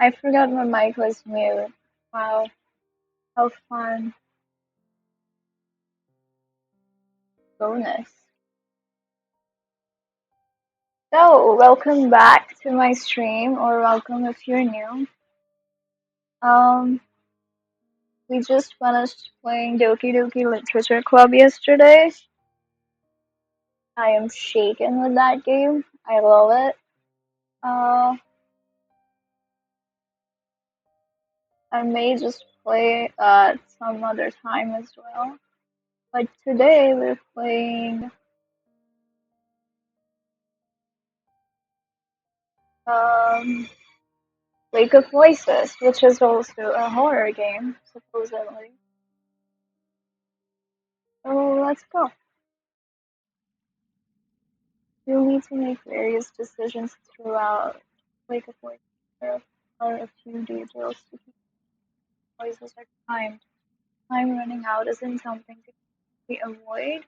I forgot my mic was mute. Wow, how fun. Bonus. So, welcome back to my stream, or welcome if you're new. Um, we just finished playing Doki Doki Literature Club yesterday. I am shaken with that game. I love it. Uh, I may just play at some other time as well. But today we're playing um, Lake of Voices, which is also a horror game, supposedly. So let's go. You'll need to make various decisions throughout Lake of Voices. There are a few details to keep. Voices are timed. Time running out isn't something to be avoid.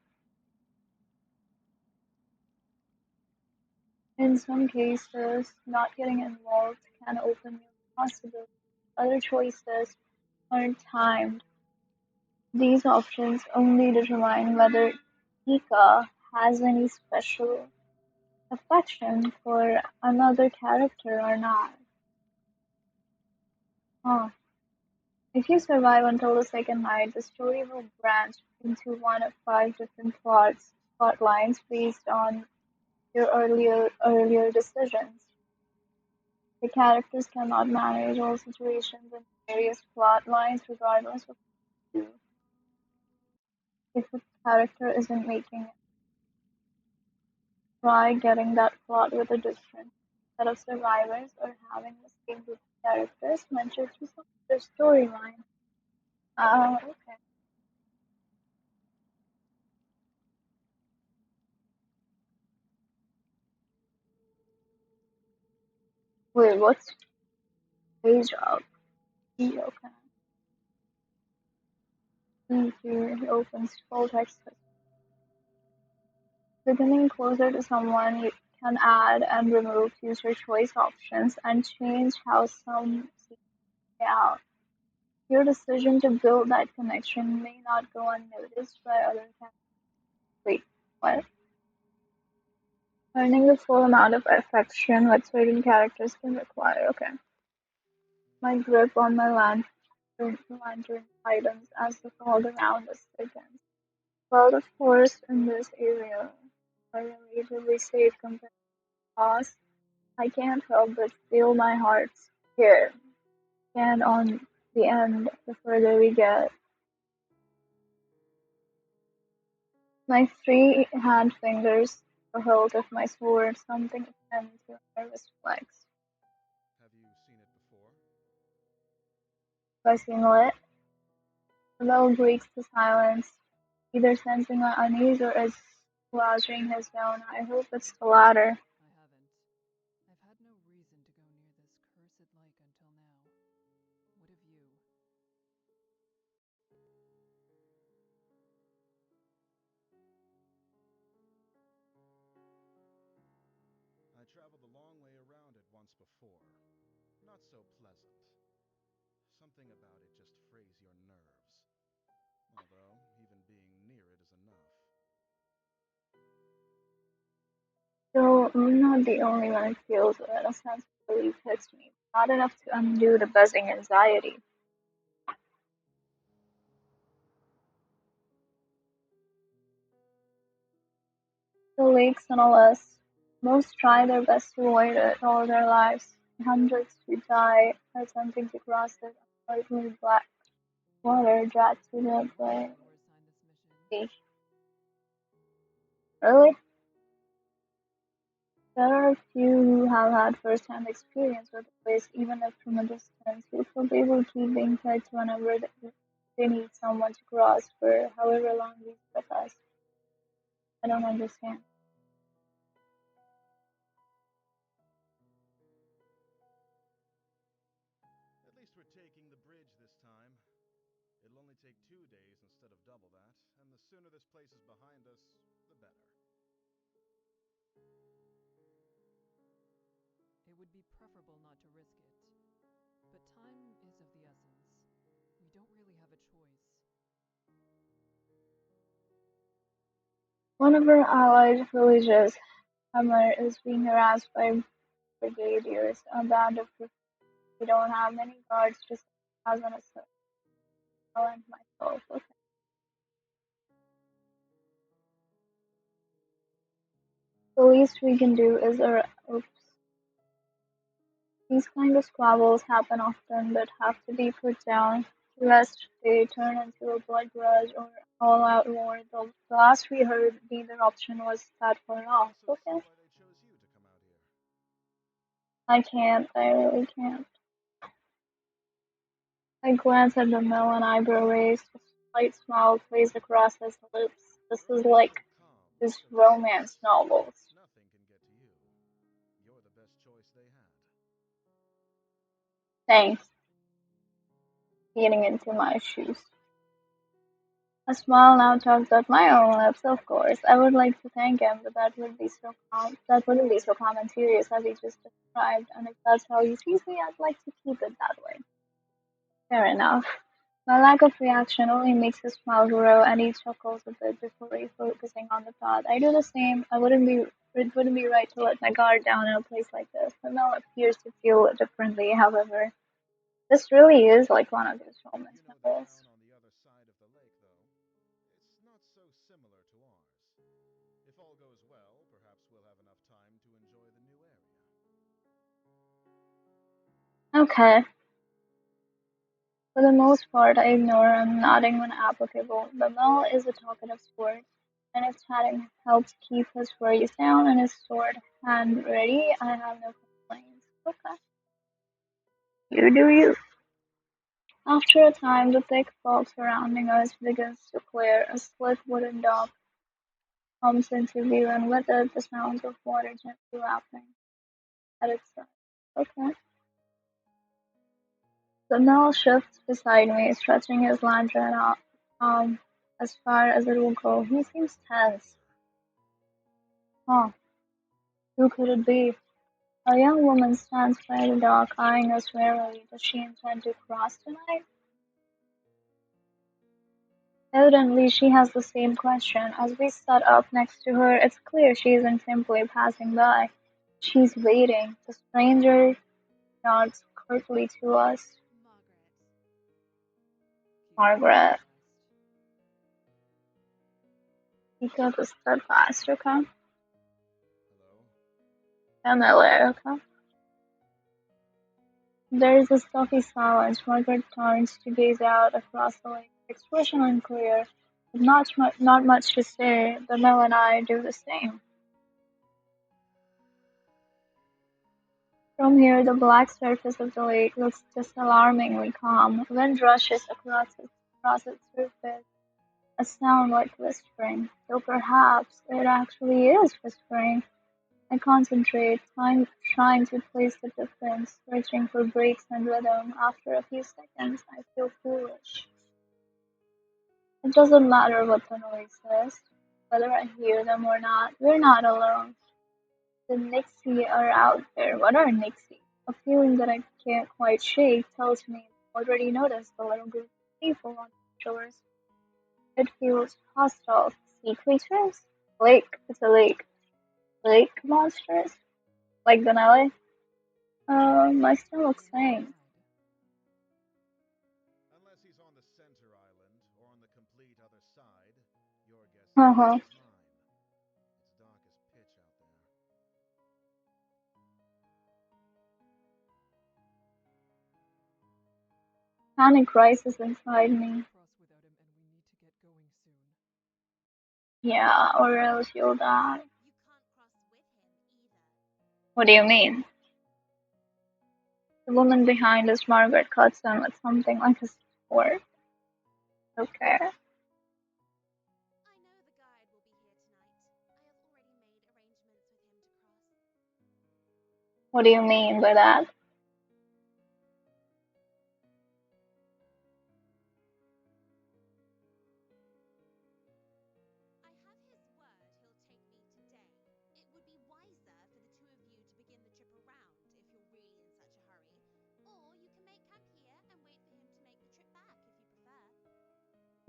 In some cases, not getting involved can open new possibilities. Other choices aren't timed. These options only determine whether Ika has any special affection for another character or not. Huh. If you survive until the second night, the story will branch into one of five different plot lines based on your earlier decisions. The characters cannot manage all situations in various plot lines regardless of what you do. If a character isn't making it, try getting that plot with a different set of survivors or having the same group of characters mentioned through some other storyline. Okay. Wait, what's page up? Okay. Here he opens full text. Beginning closer to someone, you can add and remove future choice options and change how some see out. Your decision to build that connection may not go unnoticed by other characters. Wait, what? Earning the full amount of affection what certain characters can require. Okay. My grip on my lantern tightens as the fog around us thickens. Well, of course, in this area are relatively safe compared to us. I can't help but feel my heart here. And on the end, the further we get, my free hand fingers the hilt of my sword, something akin to a nervous flex. Have you seen it before? Pressing it, the bell breaks the silence, either sensing my unease or assuaging his own. I hope it's the latter. I haven't. I've had no reason to go near this cursed lake until now. What of you? I traveled a long way around it once before. Not so pleasant. Something about it just frays your nerves. Although, even being near it is enough. So I'm not the only one who feels it. A sense of relief hits me. Not enough to undo the buzzing anxiety. The lakes and alas, most try their best to avoid it all their lives. Hundreds who die attempting to cross it, unfortunately black water dragged to the Have bay. you ever signed this mission? Really? There are a few who have had first-hand experience with the place, even if from a distance, who feel they will keep being picked whenever they need someone to cross for however long these with us. I don't understand. At least we're taking the bridge this time. It'll only take 2 days instead of double that, and the sooner this place is behind us, the better. It would be preferable not to risk it. but time is of the essence. We don't really have a choice. One of our allied villages, Hammer, is being harassed by brigadiers. A band of we don't have many guards, just as an assault and myself. Okay. The least we can do is oops. These kind of squabbles happen often but have to be put down, lest they turn into a blood grudge or all-out war. The last we heard, neither option was that far I off. also see Okay. why they chose you to come out here. I can't. I really can't. I glance at the mill and eyebrow raised. A slight smile plays across his lips. This is Earth's like so calm, his look at the romance stars. novels. Nothing can get to you. You're the best choice they had. Thanks. Getting into my shoes. A smile now tugs at my own lips, of course. I would like to thank him, but that wouldn't be so calm and serious as he just described, and if that's how he sees me, I'd like to keep it that way. Fair enough. My lack of reaction only makes his smile grow, and he chuckles a bit before refocusing on the path. I do the same. It wouldn't be right to let my guard down in a place like this. Mel appears to feel it differently, however. This really is like one of his romance You know the novels. town on the other side of the lake, though? It's not so similar to ours. If all goes well, perhaps we'll have enough time to enjoy the new area. Okay. For the most part, I ignore him, nodding when applicable. The Mel is a talkative sport, and if chatting helps keep his worries down and his sword hand ready, I have no complaints. Okay. You do you. After a time, the thick fog surrounding us begins to clear. A slick wooden dock comes into view, and with it, the sounds of water gently lapping at its side. Okay. The Mel shifts beside me, stretching his lantern out as far as it will go. He seems tense. SpookTober. Huh, who could it be? A young woman stands by the dock, eyeing us warily. Does she intend to cross tonight? Evidently, she has the same question. As we set up next to her, it's clear she isn't simply passing by. She's waiting. The stranger nods curtly to us. Keep it Margaret, steadfast. speak up is steadfast, okay? Hello? Emily, okay? There is a stuffy silence. Margaret turns to gaze out across the lake, expression unclear, but not much to say. The Mel and I do the same. From here, the black surface of the lake looks just alarmingly calm. Wind rushes across its surface, a sound like whispering. So perhaps it actually is whispering. I concentrate, trying to place the difference, searching for breaks and rhythm. After a few seconds, I feel foolish. It doesn't matter what the noise is, whether I hear them or not. We're not alone. The nixi are out there. What are nixi? A feeling that I can't quite shake tells me I've already noticed a little group of people on the shores. It feels hostile. Sea creatures? Lake. It's a lake. Lake monsters? Like Denali? My stomach's Stay saying. outside. Unless he's on the center island or on the complete other side, your guess is as Uh-huh. good as mine. It's dark as pitch out there. Panic rises inside We me. can't cross without him, and we need to get going soon. Yeah, or else you'll die. What do you mean? The woman behind us, Margaret, cuts him with something like a sword. Okay. What do you mean by that?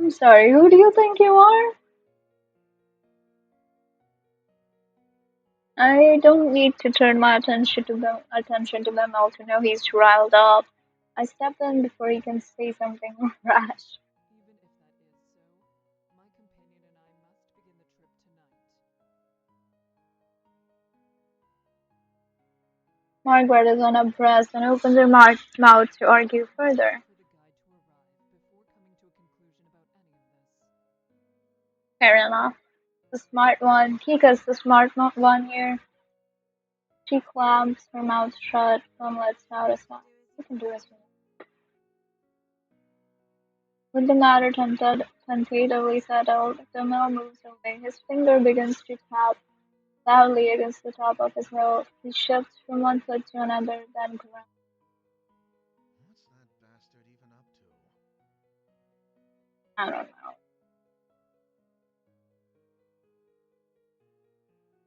I'm sorry, who do you think you are? I don't need to turn my attention to them all to know he's riled up. I step in before he can say something rash. Even if that is so, my companion and I must begin the trip tonight. Margaret is unabreast and opens her mouth to argue I would further. like for the guide to arrive before coming to a conclusion about any of this. Fair enough. The smart one. Kika's the one here. She clamps her mouth shut and lets out a sigh. You can do as well. With the matter tentatively settled, the mill moves away. His finger begins to tap loudly against the top of his nose. He shifts from one foot to another, then grunts. What's that bastard even up to? I don't know.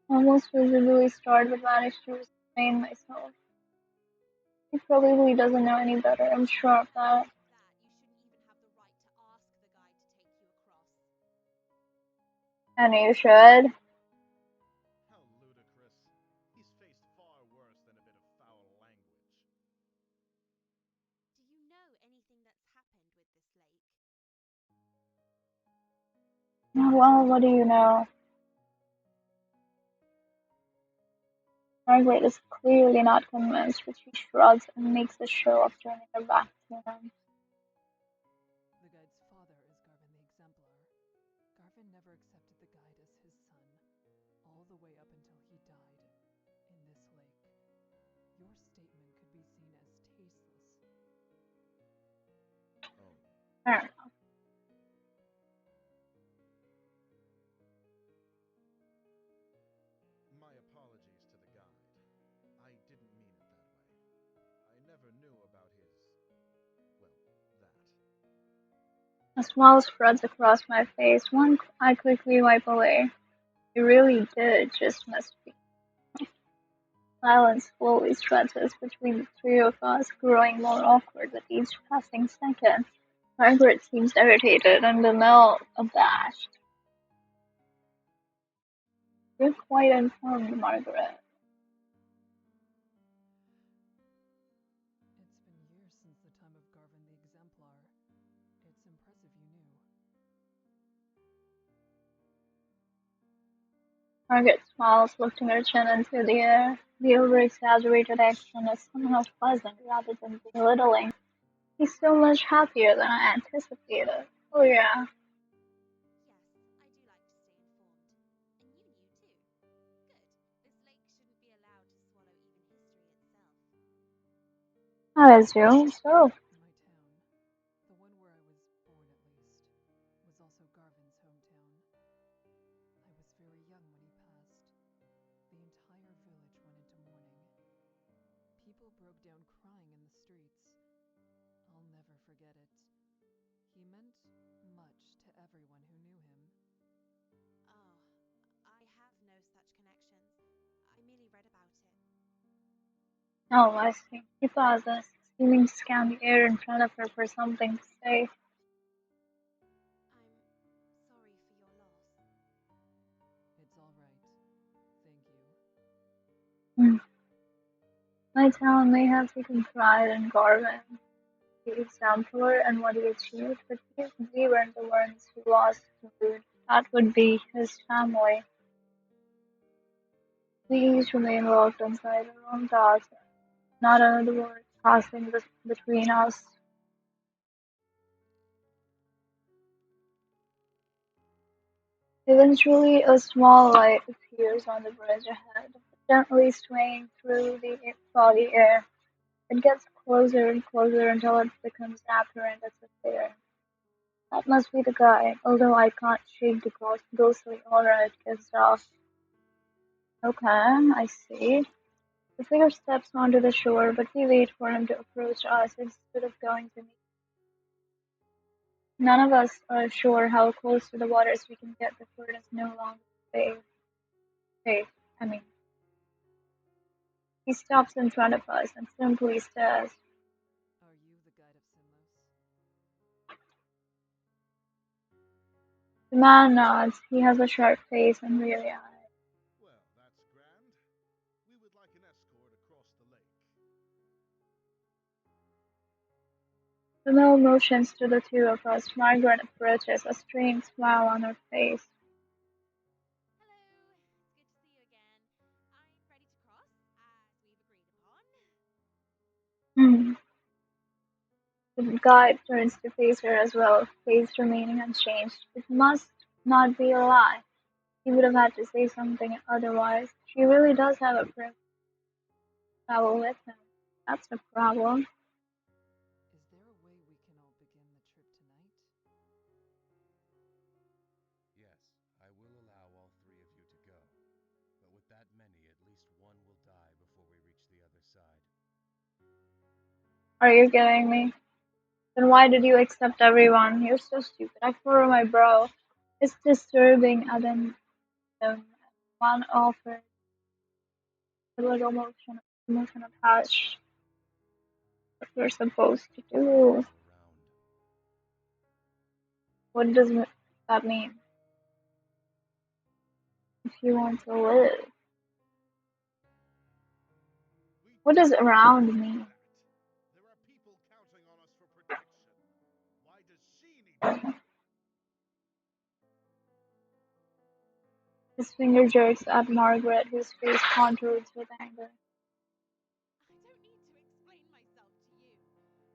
Almost visibly startled but managed to restrain myself. He probably doesn't know any better, I'm sure of that. And you should. How ludicrous. He's faced far worse than a bit of foul language. Well, what do you know? Margaret is clearly not convinced, but she shrugs and makes a show of turning her back to him. The guide's father is Garvin the Exemplar. Garvin never accepted the guide as his son, all the way up until he died in this lake. Your statement could be seen as tasteless. Oh, Fair enough. my apologies to the guide. I didn't mean it that way. I never knew about his, well, that. A smile spreads across my face. One I quickly wipe away. You really did, just must be. Silence slowly stretches between the three of us, growing more awkward with each passing second. Margaret seems irritated and Danelle abashed. You're quite informed, Margaret. It's been years since the time of Garvin the Exemplar. It's impressive you knew. Margaret smiles, lifting her chin into the air. The over-exaggerated action is somehow pleasant rather than belittling. He's so much happier than I anticipated. Oh yeah. I assume so. My town, the one where I was born at least, was also Garvin's hometown. I was very young when he passed. The entire village went into mourning. People broke down crying in the streets. I'll never forget it. He meant much to everyone who knew him. Oh, I see. He pauses, seeming to scan the air in front of her for something to say. It's all right. Thank you. Hmm. My town may have taken pride in Garvin, the exemplar, and what he achieved, but we weren't the ones who lost food. That would be his family. We each remain locked inside our own thoughts, not another word passing between us. Eventually, a small light appears on the bridge ahead, gently swaying through the foggy air. It gets closer and closer until it becomes apparent it's a figure. That must be the guy, although I can't shake the ghostly aura it gives off. Okay, I see. The figure steps onto the shore, but we wait for him to approach us instead of going to meet. None of us are sure how close to the waters we can get before it is no longer safe. Safe, I mean. He stops in front of us and simply stares. Are you the guide of Sinlos? The man nods. He has a sharp face and weary eyes. Well, that's grand. We would like an escort across the lake. The mill motions to the two of us. Margaret approaches, a strange smile on her face. Hello, it's good to see you again. I'm ready to cross, as we've agreed upon. Hmm. The guide turns to face her as well, face remaining unchanged. It must not be a lie. He would have had to say something otherwise. She really does have a privilege to travel with him. That's a problem. Is there a way we can all begin the trip tonight? Yes, I will allow all three of you to go. But with that many, at least one will die before we reach the other side. Are you kidding me? Then why did you accept everyone? You're so stupid. I furrow my brow. It's disturbing, one offer a little motion of hush. What we're supposed to do. Go around. What does that mean? If you want to live. We What don't does need around to do mean? that. There are people counting on us for protection. Why does she need to go? His finger jerks at Margaret, whose face contours with anger. I don't need to explain myself to you.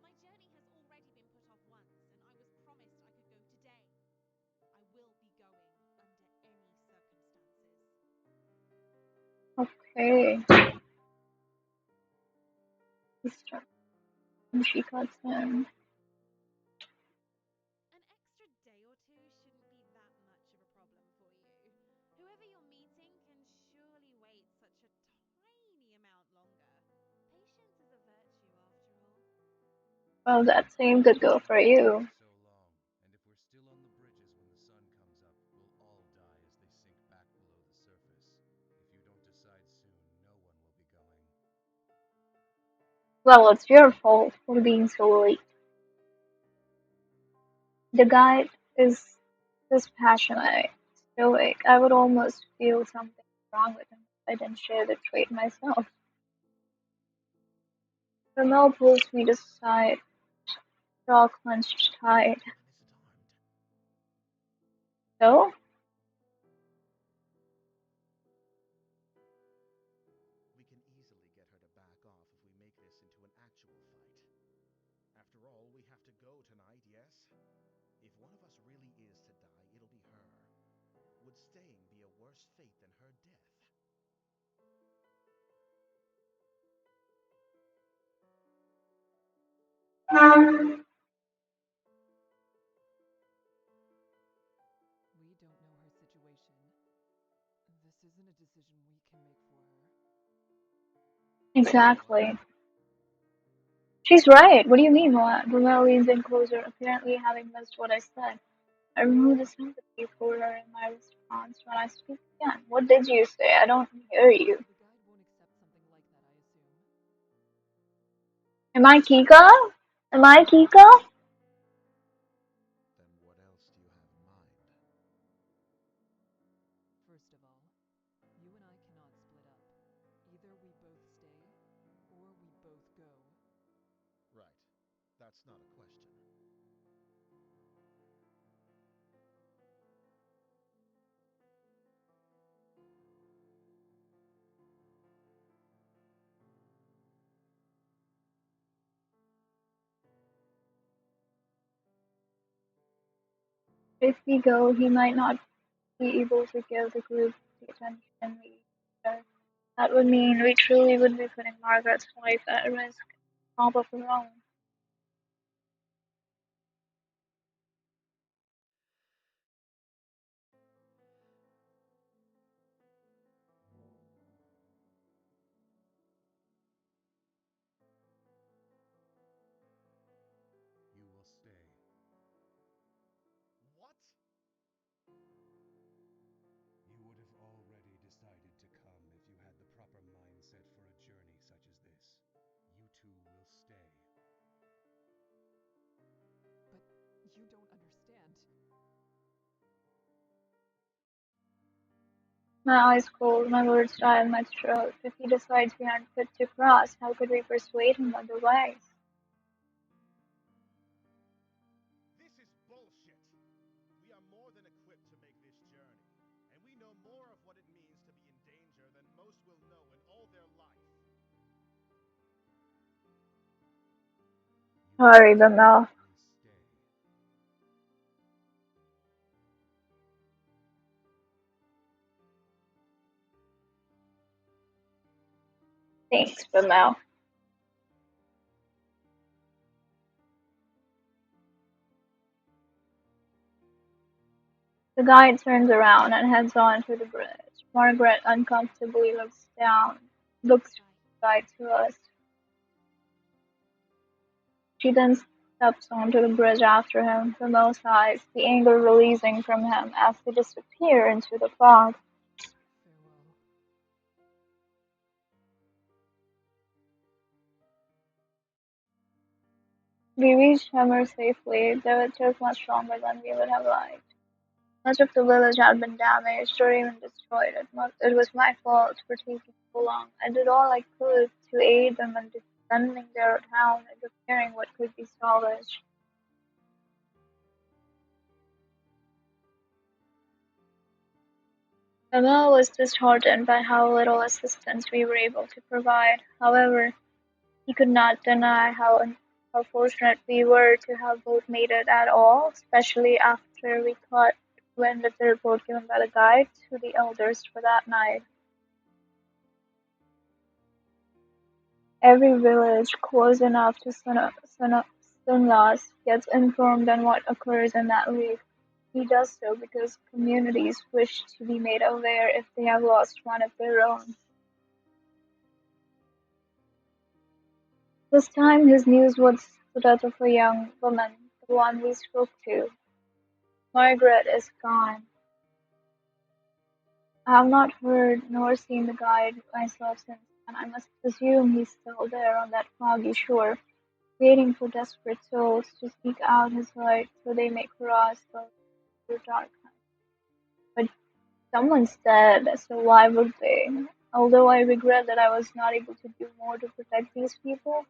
My journey has already been put off once, and I was promised I could go today. I will be going under any circumstances. Okay. He starts and she cuts him. An extra day or two shouldn't be that much of a problem for you. Whoever you're meeting can surely wait such a tiny amount longer. Patience is a virtue, after all. Well, that same could go for you. So long. And if we're still on the bridges when the sun comes up, we'll all die as they sink back below the surface. If you don't decide soon, no one will be going. Well, it's your fault for being so late. The guy is dispassionate, stoic. I would almost feel something wrong with him if I didn't share the trait myself. Ramel pulls me to the side, jaw clenched tight. Woman isn't armed. So? We can easily get her to back off if we make this into an actual fight. After all, we have to go tonight, yes? If one of us really is to die, it'll be her. Would staying be a worse fate than her death? We don't know her situation. This isn't a decision we can make for her. What? Exactly. She's right. What do you mean, what? Ramel leans in closer, apparently having missed what I said. I remove the sympathy for her in my response when I speak again. What did you say? I don't hear you. The guide won't accept something like that, I assume. Am I Kika? Am I Kika? Then what else do you have in mind? First of all, you and I cannot split up. Either we both stay, or we both go. Right. That's not a question. If we go, he might not be able to give the group the attention we deserve. That would mean we truly would be putting Margaret's life at risk, top of her own. You will stay. What? You would have already decided to come if you had the proper mindset for a journey such as this. You two will stay. But you don't understand. My eyes cold, my words die in my throat. If he decides we aren't fit to cross, how could we persuade him otherwise? This is bullshit! We are more than equipped to make this journey, and we know more of what it means to be in danger than most will know in all their life. You Sorry, can't but no. and stay. Thanks, but no. The guide turns around and heads on to the bridge. Margaret uncomfortably looks right to us. She then steps onto the bridge after him, Famo sighs, the anger releasing from him as they disappear into the fog. Farewell. We reach Hammer safely, though it took much longer than we would have liked. Much of the village had been damaged or even destroyed. It was my fault for taking so long. I did all I could to aid them in defending their town and repairing what could be salvaged. Emma was disheartened by how little assistance we were able to provide. However, he could not deny how fortunate we were to have both made it at all, especially after we caught wind of the report given by the guide to the elders for that night. Every village close enough to Sunlas gets informed on what occurs in that week. He does so because communities wish to be made aware if they have lost one of their own. This time his news was the death of a young woman, the one we spoke to. Margaret is gone. I have not heard nor seen the guide myself since, and I must presume he's still there on that foggy shore, waiting for desperate souls to seek out his light so they may cross the dark night. But someone's dead, so why would they? Although I regret that I was not able to do more to protect these people,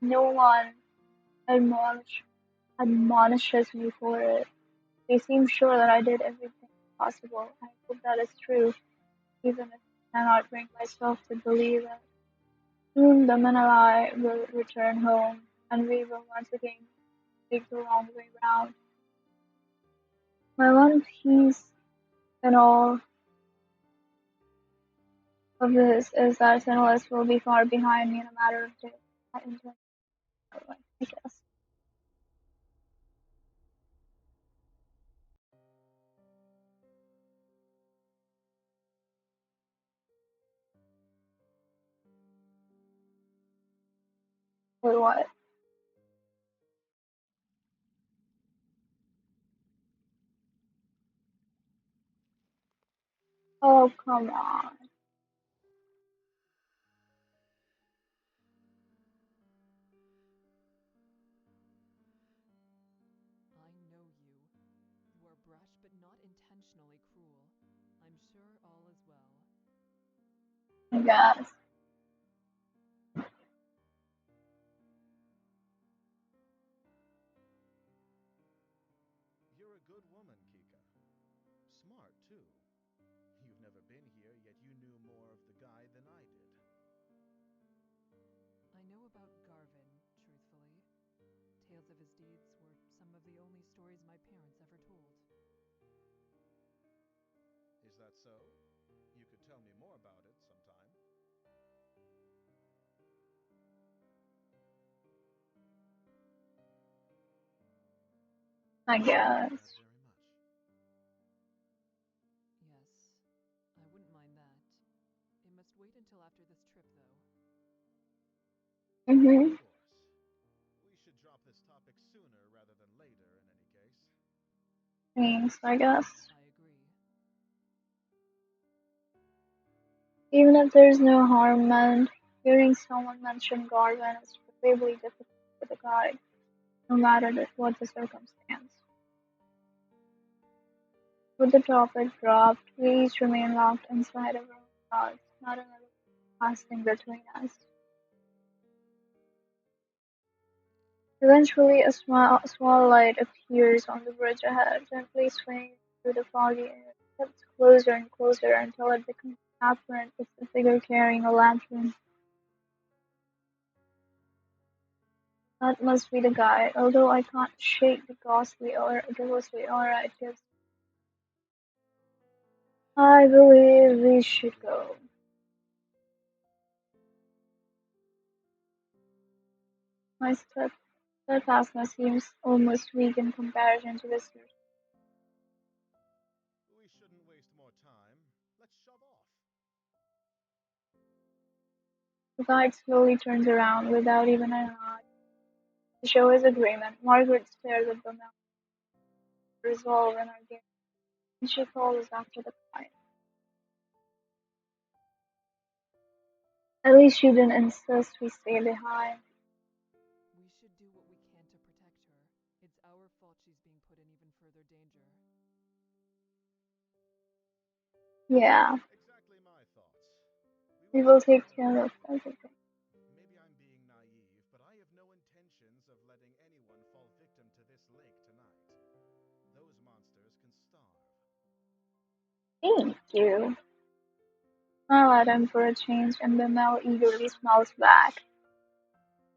no one admonish, admonishes me for it. They seem sure that I did everything possible. I hope that is true, even if I cannot bring myself to believe it. Soon the men and I will return home, and we will once again take the long way round. My one peace in all of this is that Sinless will be far behind me in a matter of days. I intend I guess. Or what? Oh, come on. I know you. You are brash but not intentionally cruel. I'm sure all is well. I guess. You're a good woman, Kika. Smart, too. You've never been here, yet you knew more of the guy than I did. I know about Garvin, truthfully. Tales of his deeds were some of the only stories my parents ever told. Is that so? You could tell me more about it sometime. I I'd like that guess. very much. Yes, I wouldn't mind that. It must wait until after this trip, though. Of Mhm. course. We should drop this topic sooner rather than later, in any case. Thanks, I guess. I agree. Even if there's no harm meant, hearing someone mention Garvin is prohibitively difficult for the guide, no matter what the circumstance. With the topper dropped, we each remained locked inside our own thoughts, not another passing between us. Eventually, a small light appears on the bridge ahead, gently swaying through the foggy air. It gets closer and closer until it becomes apparent it's a figure carrying a lantern. That must be the guide, although I can't shake the ghostly aura it gives. I believe we should go. My steadfastness seems almost weak in comparison to this. We shouldn't waste more time. Let's shove off. The guide slowly turns around without even a nod to show his agreement. Margaret stares at the mountain, resolve in her gaze, and she follows after the guide. At least she didn't insist we stay behind. We should do what we can to protect her. It's our fault she's being put in even further danger. Yeah, Exactly my thoughts. We we will will take take care of care her. of everything. Maybe I'm being naive, but I have no intentions of letting anyone fall victim to this lake tonight. Those monsters can starve. Thank you. Smile at him for a change, and the Mel eagerly smiles back.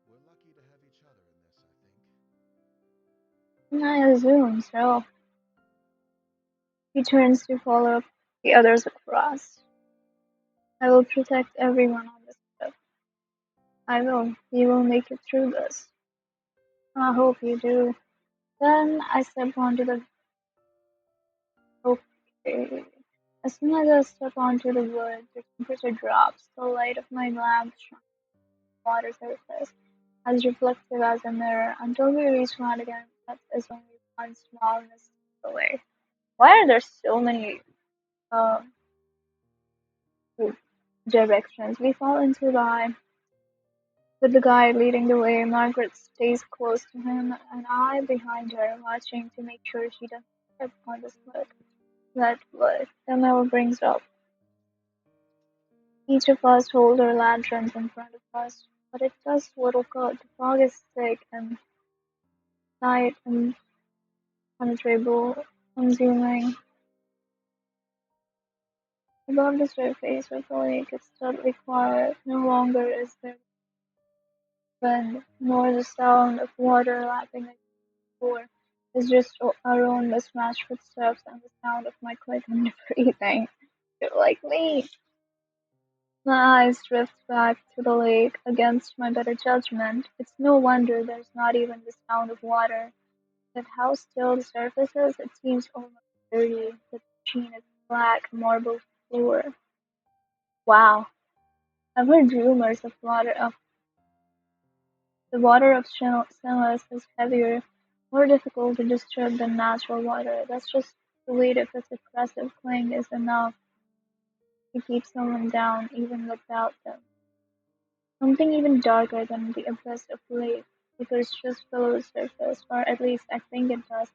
We're lucky to have each other in this, I think. I assume so. He turns to follow the others across. I will protect everyone on this trip. I will. We will make it through this. I hope you do. Then I step onto the. Okay. As soon as I step onto the wood, the temperature drops. The light of my lamp shines on the water surface, as reflective as a mirror, until we reach Madigan. That is only one small mist away. Why are there so many um, directions? We fall into the with the guide leading the way. Margaret stays close to him, and I behind her, watching to make sure she doesn't step on the slip. That wood. The Mel brings up. Each of us hold our lanterns in front of us, but it does little good. The fog is thick and night impenetrable, consuming. Above the surface of the lake it's suddenly quiet. No longer is there wind, nor the sound of water lapping against the shore. It's just our own mismatched footsteps and the sound of my quickened breathing. You're like me. My eyes drift back to the lake against my better judgment. It's no wonder there's not even the sound of water. With how still the surface is, it seems almost dirty, with sheen of black marble floor. Wow, I've heard rumors of the water of Sinless is heavier, more difficult to disturb than natural water. That's just the weight of its oppressive cling is enough to keep someone down, even without them. Something even darker than the abyss of the lake, because just below the surface, or at least I think it does.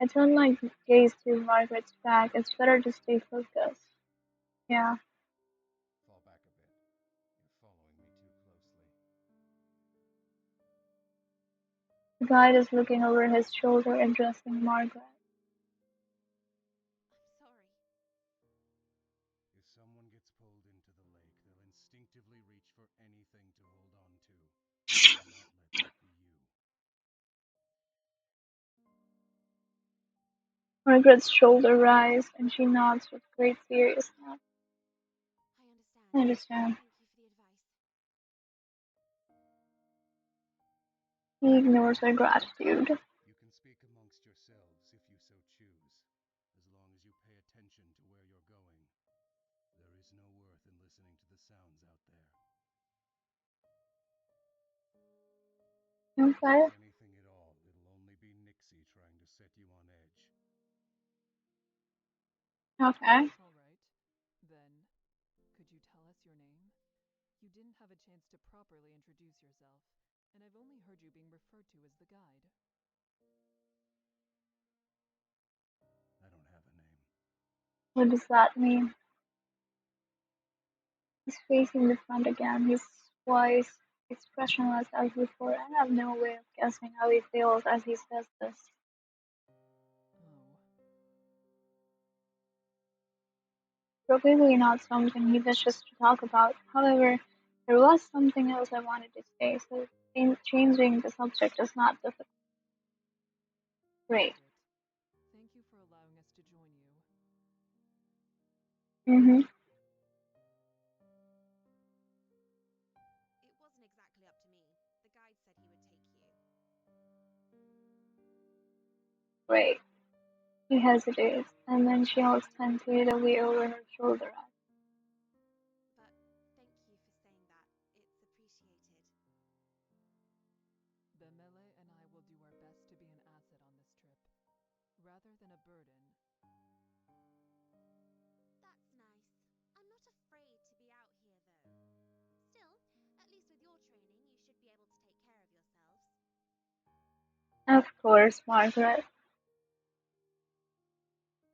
I turn my gaze to Margaret's back. It's better to stay focused. Yeah, Fall back a bit. You're following me too closely. the guide is looking over his shoulder, addressing Margaret. I'm sorry. If someone gets pulled into the lake, they'll instinctively reach for anything to hold on to. Do not let that be you. Margaret's shoulder rise, and she nods with great seriousness. I understand. I understand. Thank you for the advice. He ignores her gratitude. You can speak amongst yourselves if you so choose, as long as you pay attention to where you're going. There is no worth in listening to the sounds out there. If Okay, there's anything at all, it'll only be Nixie trying to set you on edge. okay. All right. Then, could you tell us your name? You didn't have a chance to properly introduce yourself, and I've only heard you being referred to as the guide. I don't have a name. What does that mean? He's facing the front again, his voice expressionless as before. I have no way of guessing how he feels as he says this. Oh, Probably not something he wishes to talk about. However, there was something else I wanted to say, so changing the subject is not difficult. Great. got it. Thank you for allowing us to join you. Mm-hmm. It wasn't exactly up to me. The guide said he would take you. Great. She hesitates, and then she looks tentatively over her shoulder at But thank you for saying that. It's appreciated. Bemele and I will do our best to be an asset on this trip, rather than a burden. That's nice. I'm not afraid to be out here, though. Still, at least with your training, you should be able to take care of yourselves. Of course, Margaret.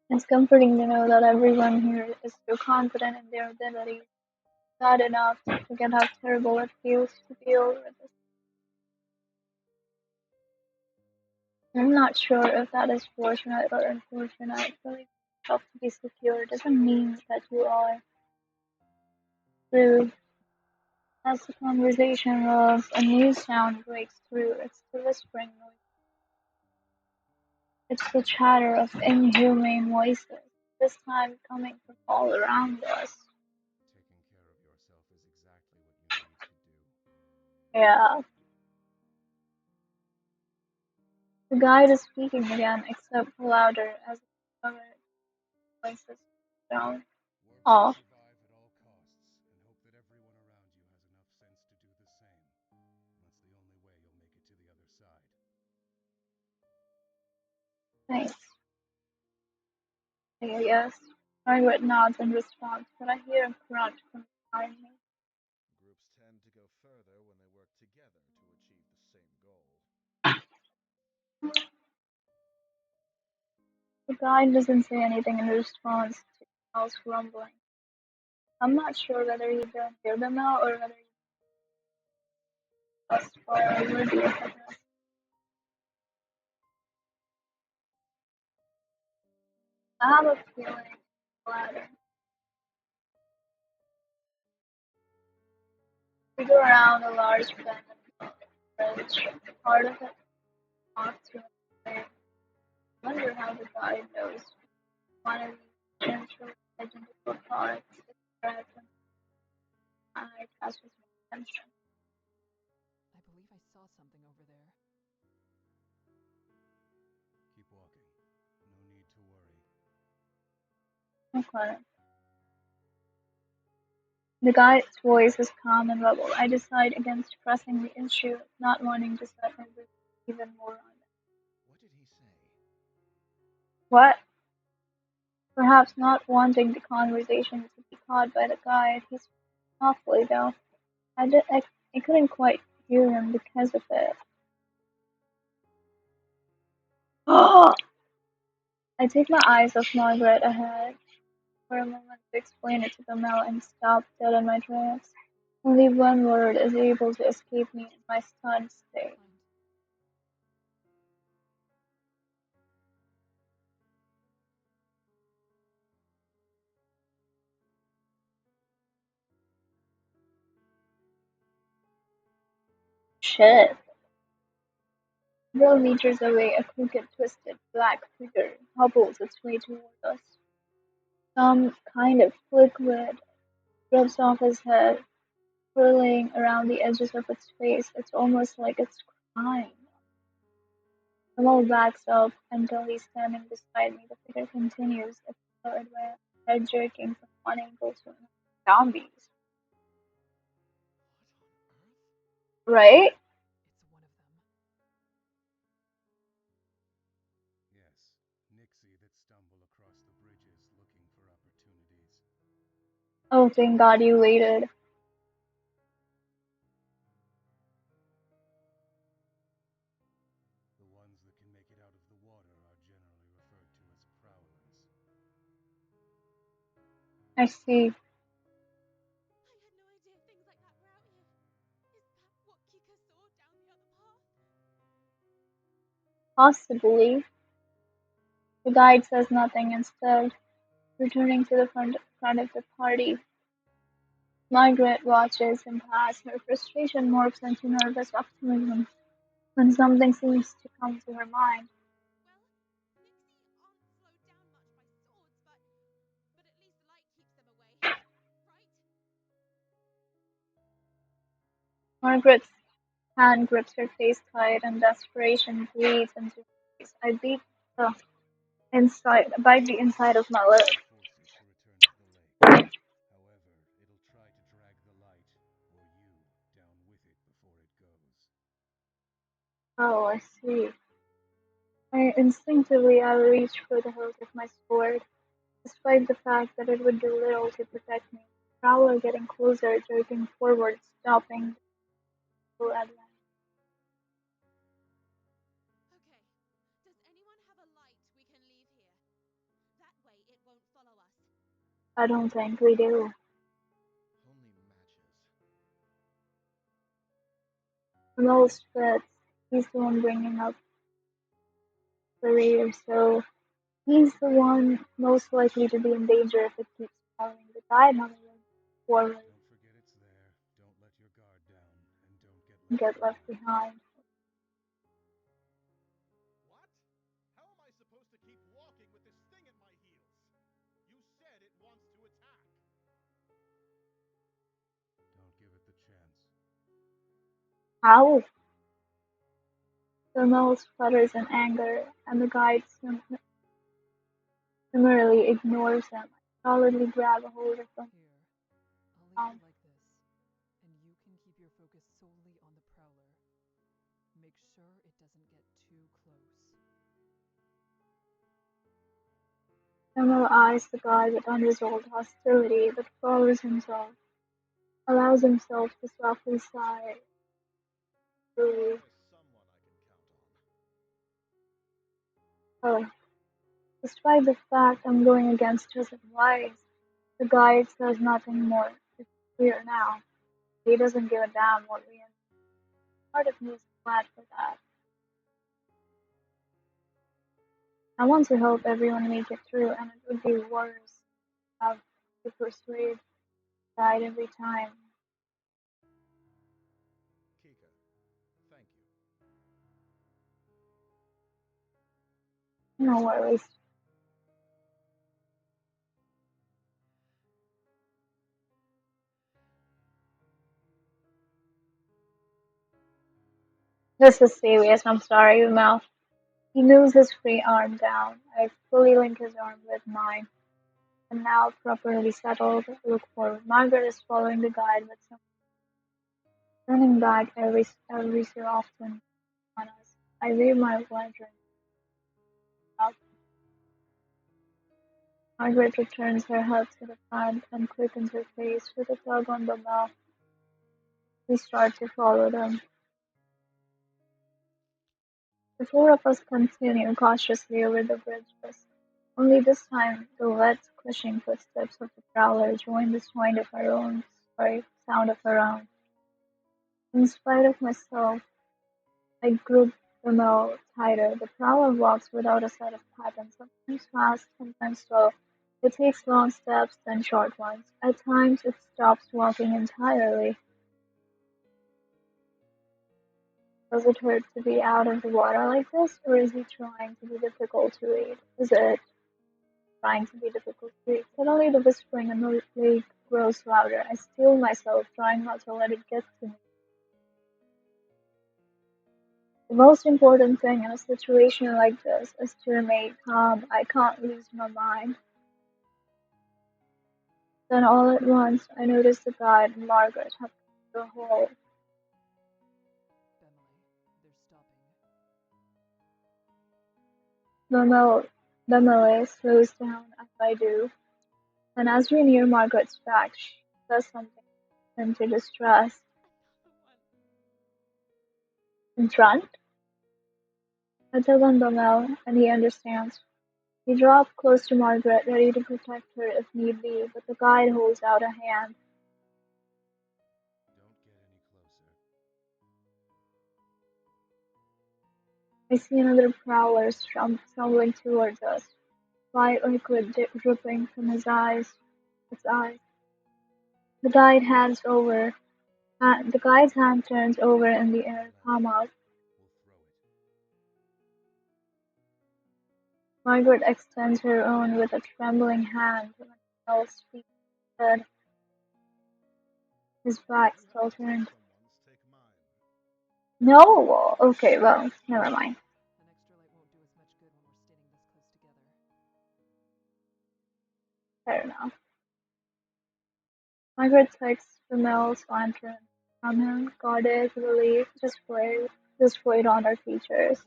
It's comforting to know that everyone here is so confident in their abilities. Sad enough to forget how terrible it feels to deal with this. I'm not sure if that is fortunate or unfortunate. Feeling yourself to be secure doesn't mean that you are through. As the conversation rolls, a new sound breaks through. It's the whispering noise. It's the chatter of inhumane voices, this time coming from all around us. Taking care of yourself is exactly what you need to do. Yeah, the guide is speaking again, except louder as the other voices down Work to off. survive at all costs, and hope that everyone around you has enough sense to do the same. That's the only way you'll make it to the other side. Thanks, I guess. Margaret nods in response, but I hear a grunt from behind me. Groups tend to go further when they work together to achieve the same goal. The guide doesn't say anything in response to Al's grumbling. I'm not sure whether he didn't hear them out or whether he just far over the address. I have a feeling the latter. We go around a large bend of the bridge. Part of it off to the way. I wonder how the guide knows one of these potentially identical parts is correct and I catches my attention. I believe I saw something over there. Keep walking. No need to worry. Okay. The guide's voice is calm and level. I decide against pressing the issue, not wanting to set my breath even more on it. What did he say? What? Perhaps not wanting the conversation to be caught by the guide, he spoke softly though. I couldn't quite hear him because of it. I take my eyes off Margaret ahead for a moment to explain it to Camille and stop dead in my tracks. Only one word is able to escape me in my stunned state. Find. Shit. Several meters away, a crooked, twisted, black figure hobbles its way toward us. Some kind of liquid rubs off his head, swirling around the edges of its face. It's almost like it's crying. Kamal backs up until he's standing beside me. The figure continues its slow advance, head jerking from one angle to another. Zombies, What on earth? right? It's one of them. Yes, nixi that stumble across the bridges looking for opportunities. Oh, thank God you waited. The ones that can make it out of the water are generally referred to as prowlers. I see. I had no idea things like that were out here. Is that what Kika saw down the other path? Possibly. The guide says nothing instead, returning to the front of the party. Margaret watches him pass. Her frustration morphs into nervous optimism when something seems to come to her mind. Well, nixi aren't slowed down much by swords, but at least light keeps them away, right? Margaret's hand grips her face tight and desperation bleeds into her face. The bite the inside of my lip. It'll force it to return to the lake. However, it'll try to drag the light, or you, down with it before it goes. Oh, I see. I reach for the hilt of my sword, despite the fact that it would do little to protect me. Prowler getting closer, jerking forward, stopping the advance. Okay. Does anyone have a light we can leave here? That way it won't follow us. I don't think we do. Only matches. The most fits. He's the one bringing up the rear, so he's the one most likely to be in danger if it keeps following the guide on forward Don't forget it's there. Don't let your guard down, and don't get and left get left behind. behind. What? How am I supposed to keep walking with this thing at my heels? You said it wants to attack. Don't give it the chance. How? The nose flutters in anger, and the guide summarily ignores him. I solidly grab a hold of them. Here, I'll leave it like this, and you can keep your focus solely on the Prowler. Make sure it doesn't get too close. Samuel eyes the guide with unresolved hostility, but allows himself to softly sigh. Really, There's someone I can count oh, despite the fact I'm going against his advice, the guide says nothing more. It's clear now. He doesn't give a damn what we end. Part of me is glad for that. I want to help everyone make it through, and it would be worse to have to persuade the guide every time. on. Kika, thank you. No worries. This is serious. I'm sorry, Mel. He moves his free arm down. I fully link his arm with mine, and now properly settled, look forward. Margaret is following the guide with some turning back every so often on us. I leave my lantern up. Margaret returns her head to the front and quickens her pace with a tug on the bell. We start to follow them. The four of us continue cautiously over the bridges. Only this time the wet, squishing footsteps of the prowler join the sound of our own. In spite of myself, I grip the mole tighter. The prowler walks without a set of patterns, sometimes fast, sometimes slow. It takes long steps, then short ones. At times it stops walking entirely. Does it hurt to be out of the water like this, or is he trying to be difficult to read? Is it trying to be difficult to read? Suddenly the whispering in the lake grows louder. I steel myself, trying not to let it get to me. The most important thing in a situation like this is to remain calm. I can't lose my mind. Then all at once I notice the guide and Margaret have come to a halt. Bemele, they're stopping. The melee slows down as I do, and as we near Margaret's back, she says something into distress. Another one. In front? I tell him Bamel, and he understands. We drop close to Margaret, ready to protect her if need be, but the guide holds out a hand. Don't get any closer. I see another prowler stumbling towards us, white liquid dripping from its eyes. The guide hands over. The guide's hand turns over in the air, Let palm it. out. We'll throw it. Margaret extends her own with a trembling hand when Mel speaks instead, his back You still have to take turned. someone's, take mine. No! Okay, well, never mind. An extra light won't do as much good when we're standing this close together. Fair enough. Margaret takes Mel's lantern from him, guarded, relief displayed on her features. Thank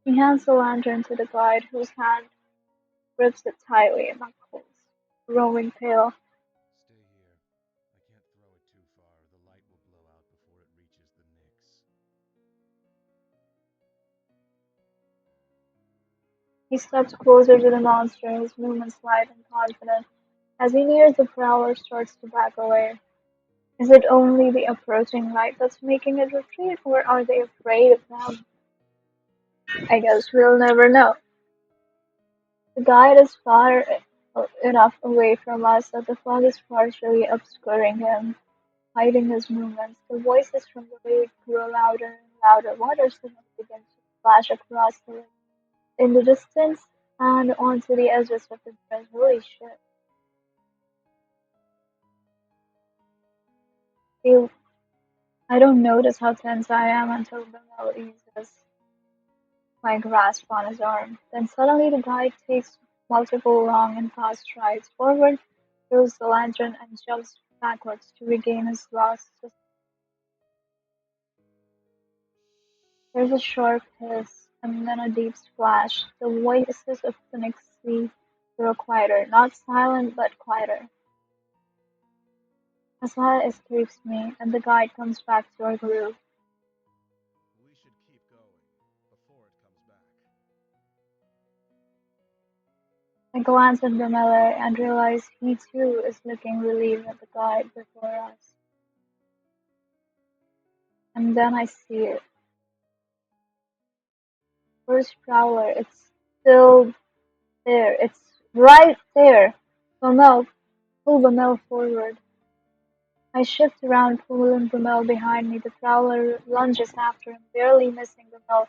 you. He hands the lantern to the guide, whose hand grips it tightly, knuckles growing pale. Stay here. I can't throw it too far. The light will blow out before it reaches the nix. He steps closer to the monster, his movements light and confident. As he nears, the prowler starts to back away. Is it only the approaching light that's making it retreat, or are they afraid of them? I guess we'll never know. The guide is far enough away from us that the fog is partially obscuring him, hiding his movements. The voices from the lake grow louder and louder. Water signals begin to flash across the lake in the distance and onto the edges of the bridge. Holy shit. You, I don't notice how tense I am until Bernal eases my grasp on his arm. Then suddenly the guide takes multiple long and fast strides forward, throws the lantern, and jumps backwards to regain his lost. There's a sharp hiss, and then a deep splash. The voices of the nixi grow quieter, not silent, but quieter. A sigh escapes me, and the guide comes back to our group. We should keep going before it comes back. I glance at Brumella and realize he too is looking relieved at the guide before us. And then I see it. First prowler, it's still there. It's right there. Brumel, pull Brumel forward. I shift around, pulling Brumel behind me. The prowler lunges after him, barely missing Brumel,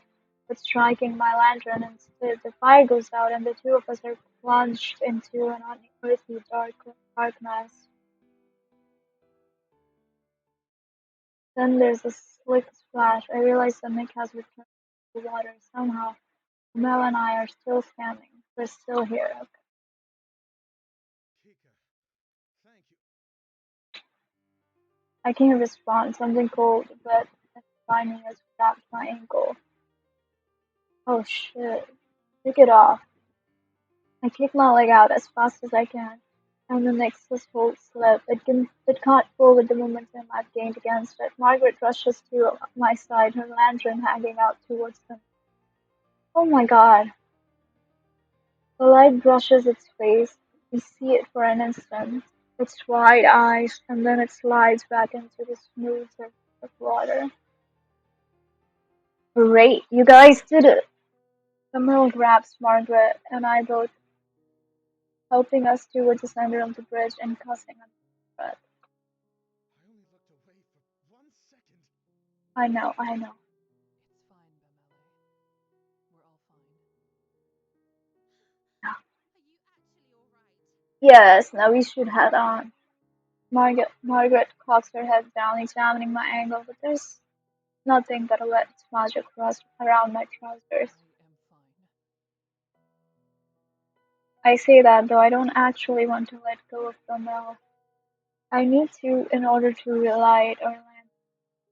but striking my lantern instead. The fire goes out, and the two of us are plunged into an unearthly darkness. Then there's a slick splash. I realize the Nick has returned to the water. Somehow, Mel and I are still standing. We're still here. Okay. Kika, thank you. I can't respond. Something cold, wet, and slimy has grabbed my ankle. Oh shit. Take it off. I kick my leg out as fast as I can, and the next hold slip. It can't pull with the momentum I've gained against it. Margaret rushes to my side, her lantern hanging out towards them. Oh my god. The light brushes its face. We see it for an instant, its wide eyes, and then it slides back into the smooth surface of water. Great, you guys did it! Camille grabs Margaret and I both, helping us towards the center of the bridge and cussing under his breath. I only looked away for 1 second. I know. It's fine, Bemele. We're all fine. Are you actually alright? Yes, now we should head on. Margaret cocks her head down, examining my ankle, but there's nothing but a wet smudge across around my trousers. I am fine. I say that though I don't actually want to let go of the mill. I need to in order to relight our land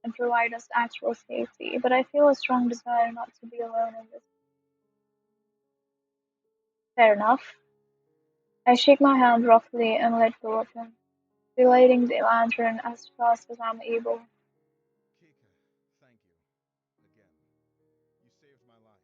and provide us actual safety, but I feel a strong desire not to be alone in this. Fair enough. I shake my hand roughly and let go of him, relighting the lantern as fast as I'm able. Kika, thank you. Again. You saved my life.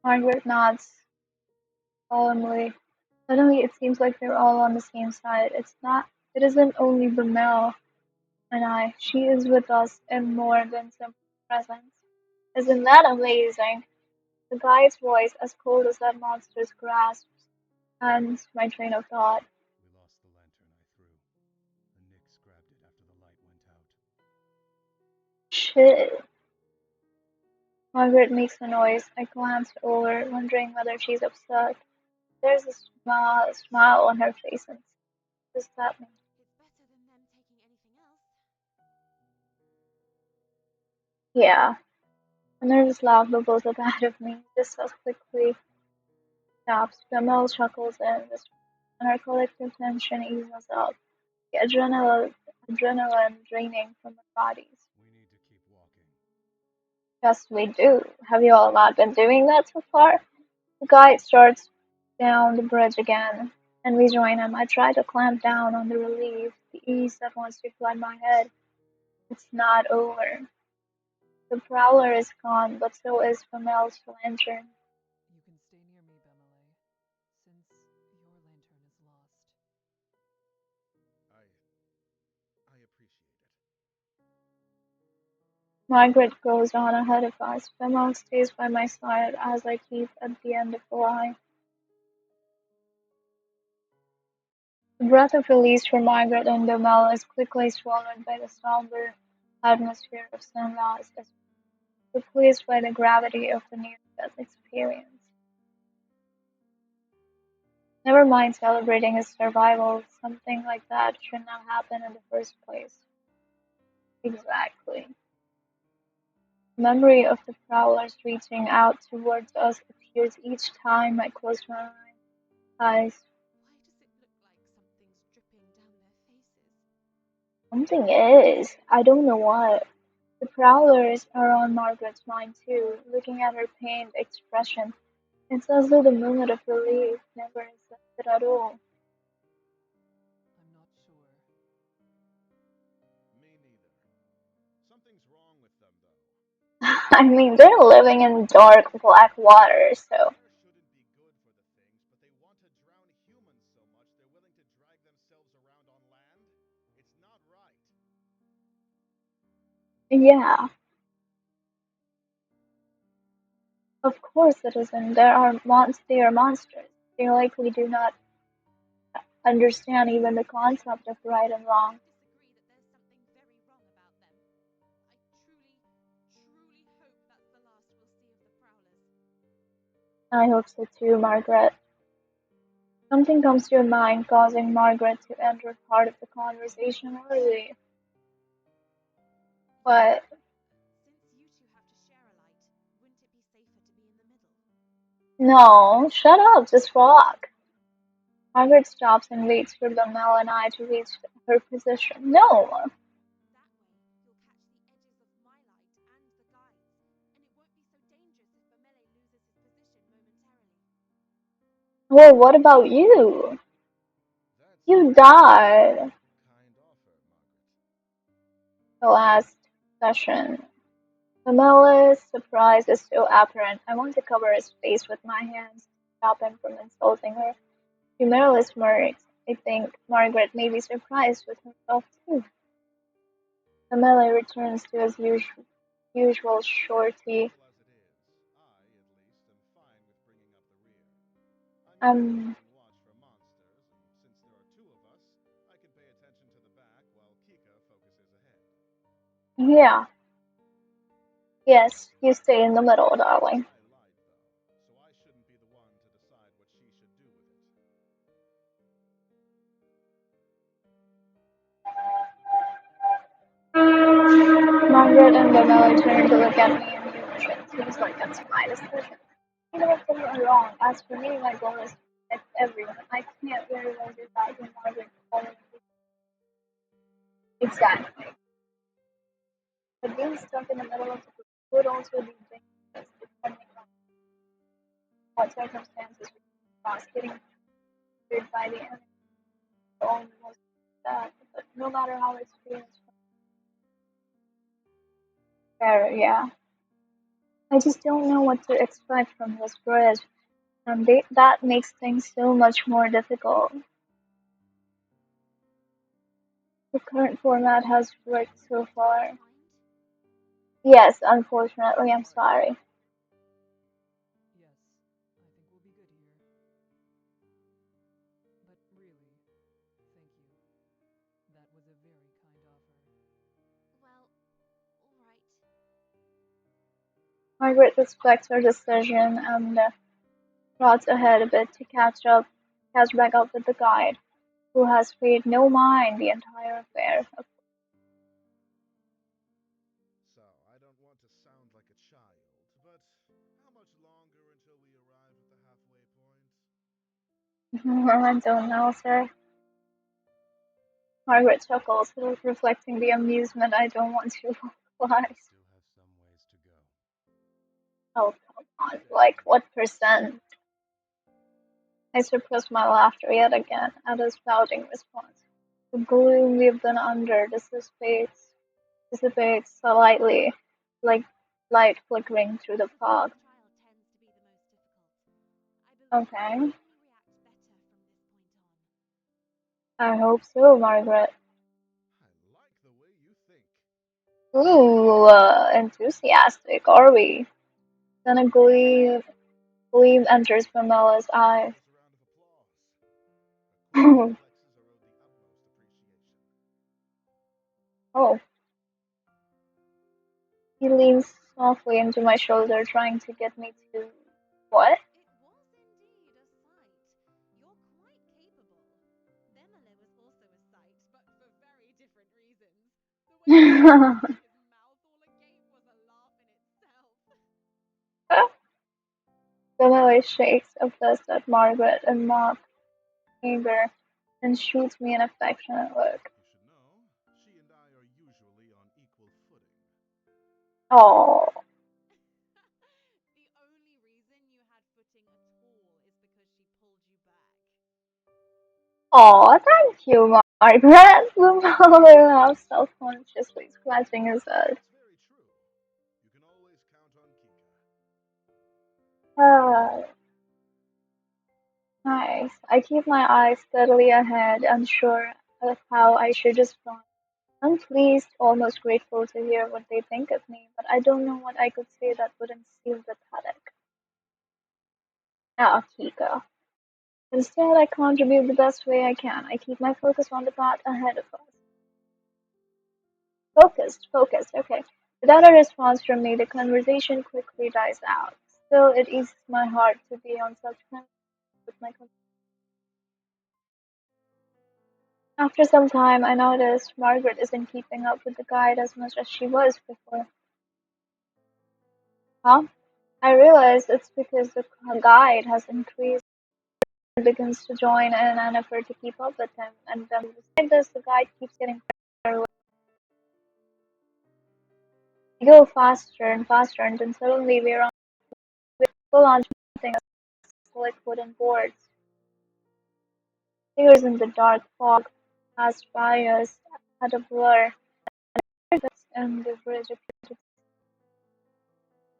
Margaret nods solemnly. Suddenly it seems like we're all on the same side. It isn't only Bamel and I. She is with us in more than simple presence. Isn't that amazing? The guy's voice, as cold as that monster's grasp, ends my train of thought. We lost the lantern I threw. The Nix grabbed it after the light went out. Shit. Margaret makes a noise. I glance over, wondering whether she's upset. There's a smile on her face, and what does that mean? It's better than them taking anything else. Yeah. A nervous laugh bubbles up out of me, just as quickly stops. Camille chuckles in, and our collective tension eases up. The adrenaline draining from our bodies. We need to keep walking. Yes, we do. Have you all not been doing that so far? The guide starts down the bridge again, and we join him. I try to clamp down on the relief, the ease that wants to flood my head. It's not over. The prowler is gone, but so is Pamel's lantern. You can stay near me, Bemele, since your lantern is lost. I appreciate it. Margaret goes on ahead of us. Pamel stays by my side as I keep at the end of the line. The breath of release for Margaret and Bamel is quickly swallowed by the somber atmosphere of sunrise, as replaced by the gravity of the near-death experience. Never mind celebrating his survival, something like that shouldn't have happened in the first place. Exactly. The memory of the prowlers reaching out towards us appears each time I close my eyes. Why does it look like something's dripping down their faces? Something is. I don't know what. The prowlers are on Margaret's mind too, looking at her pained expression. It's as though the moment of relief never existed at all. I'm not sure. Me neither. Something's wrong with them, though. I mean, they're living in dark black water, so. Fire shouldn't be good for the things, but they want to drown humans so much they're willing to drag themselves around on land? It's not right. Yeah, of course it isn't. They are monsters. They likely do not understand even the concept of right and wrong. I disagree that there's something very wrong about them. I truly, truly hope that's the last we'll see of the Prowlers. I hope so too, Margaret. Something comes to your mind, causing Margaret to enter part of the conversation early. Yeah, But since you two have to share a light, wouldn't it be safer to be in the middle? no, shut up, just walk. Margaret stops and waits for the Mel and I to reach her position. No! That way, you'll catch the edges of my light and the guide's, and it won't be so dangerous if Bamele loses his position momentarily. Well, what about you? That's a You died kind offer, Margaret. the last session. Camille's surprise is so apparent. I want to cover his face with my hands to stop him from insulting her. She merely smirks. I think Margaret may be surprised with herself too. Camille returns to his usual shorty. Simple as it is, I, at least, am fine with bringing up the rear. I'm used to Um, keeping watch for monsters, and since there are two of us, I can pay attention to the back while Kika focuses ahead. yeah, yes, you stay in the middle, darling. I lied, though, so I shouldn't be the one to decide what she should do with it. Margaret and Camille turn to look at me in unison. Seems like that's my decision. You know what, they're wrong. As for me, my goal is to protect everyone. I can't very well decide when Margaret calling me. Exactly. But being stuck in the middle of the group could also be dangerous depending on what circumstances we cross. Getting triggered by the enemy almost that. But no matter how experienced, fair, yeah. I just don't know what to expect from this bridge, and that makes things so much more difficult. The current format has worked so Did far. you find? Yes, unfortunately, I'm sorry. Yes, I think we'll be good here. But really, thank you. That was a very kind offer. Well, alright. Margaret respects her decision and trots ahead a bit to catch back up with the guide, who has paid no mind the entire affair. So, I don't want to sound like a child, but how much longer until we arrive at the halfway point? I don't know, sir. Margaret chuckles, reflecting the amusement I don't want to We vocalize. still have some ways to go. Oh, come on. Like, Damn. what percent? I suppress my laughter yet again at his pouting response. The gloom we've been under dissipates slightly, like light flickering through the The fog. final trial tends to be the most difficult. I believe we can Okay, only react better from this point on. I hope so, Margaret. I like the way you think. Ooh, enthusiastic, are we? Then a gleam enters Pamela's eyes. There's a round of applause. Her quick reflexes are owed the utmost appreciation. Oh, he leans softly into my shoulder, trying to get me to. What? It was indeed a sight. You're quite capable. Bemele was also a sight, but for very different reasons. The way he opened his mouth all agape was a laugh in itself. Pamela shakes a fist at Margaret in mock anger and shoots me an affectionate look. You should know, she and I are usually on equal footing. Oh, The only reason you had footing at all is because she pulled you back. oh, thank you, Margaret. Pamela laughs self-consciously, scratching his head. It's very true. You can always count on Kika. Ah, nice. I keep my eyes steadily ahead, unsure of how I should respond. I'm pleased, almost grateful to hear what they think of me, but I don't know what I could say that wouldn't seem pathetic. Ah, Kika. Instead, I contribute the best way I can. I keep my focus on the path ahead of us. Focused, okay. Without a response from me, the conversation quickly dies out. Still, it eases my heart to be on such terms with my companion. After some time, I noticed Margaret isn't keeping up with the guide as much as she was before. Huh? I realize it's because the guide has increased and begins to join in an effort to keep up with him, and then despite this, the guide keeps getting further. We go faster and faster, and then suddenly we're full on jumping slick wooden boards. Figures in the dark fog passed by us at a blur, and the bridge appeared.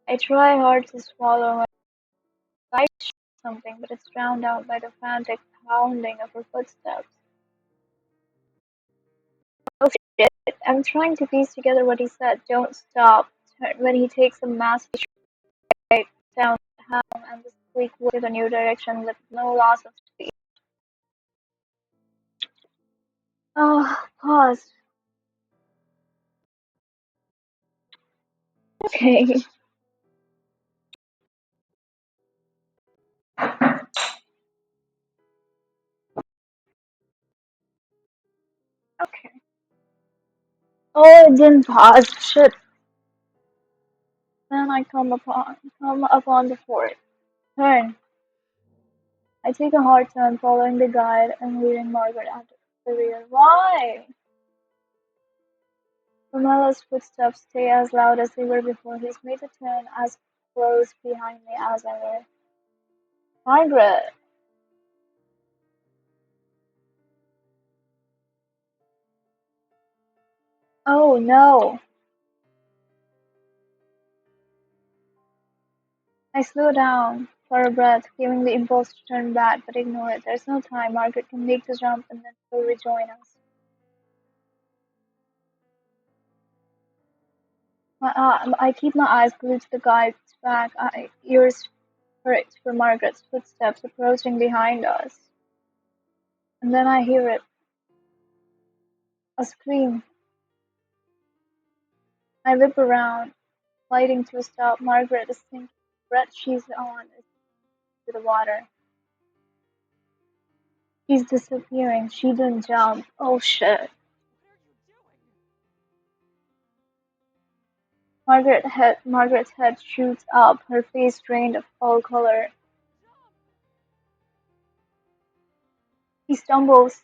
I try hard to swallow my guide something, but it's drowned out by the frantic pounding of her footsteps. Oh shit! I'm trying to piece together what he said. Don't stop. When he takes a massive stride down the helm and the squeak to the new direction with no loss of speed. Oh, pause. Okay. Okay. Oh, it didn't pause. Shit. Then I come upon the fort. Turn. I take a hard turn following the guide and leaving Margaret at the rear. Why? Romella's footsteps stay as loud as they were before he's made a turn as close behind me as ever. Margaret! Oh no! I slow down for a breath, feeling the impulse to turn back, but ignore it. There's no time. Margaret can make the jump and then she'll rejoin us. I keep my eyes glued to the guide's back, ears perked for Margaret's footsteps approaching behind us. And then I hear it, a scream. I whip around, sliding to a stop. Margaret is sinking. The breath she's on is to the water. She's disappearing. She didn't jump. Oh shit. What are you doing? Margaret's head shoots up, her face drained of all color. Jump! She stumbles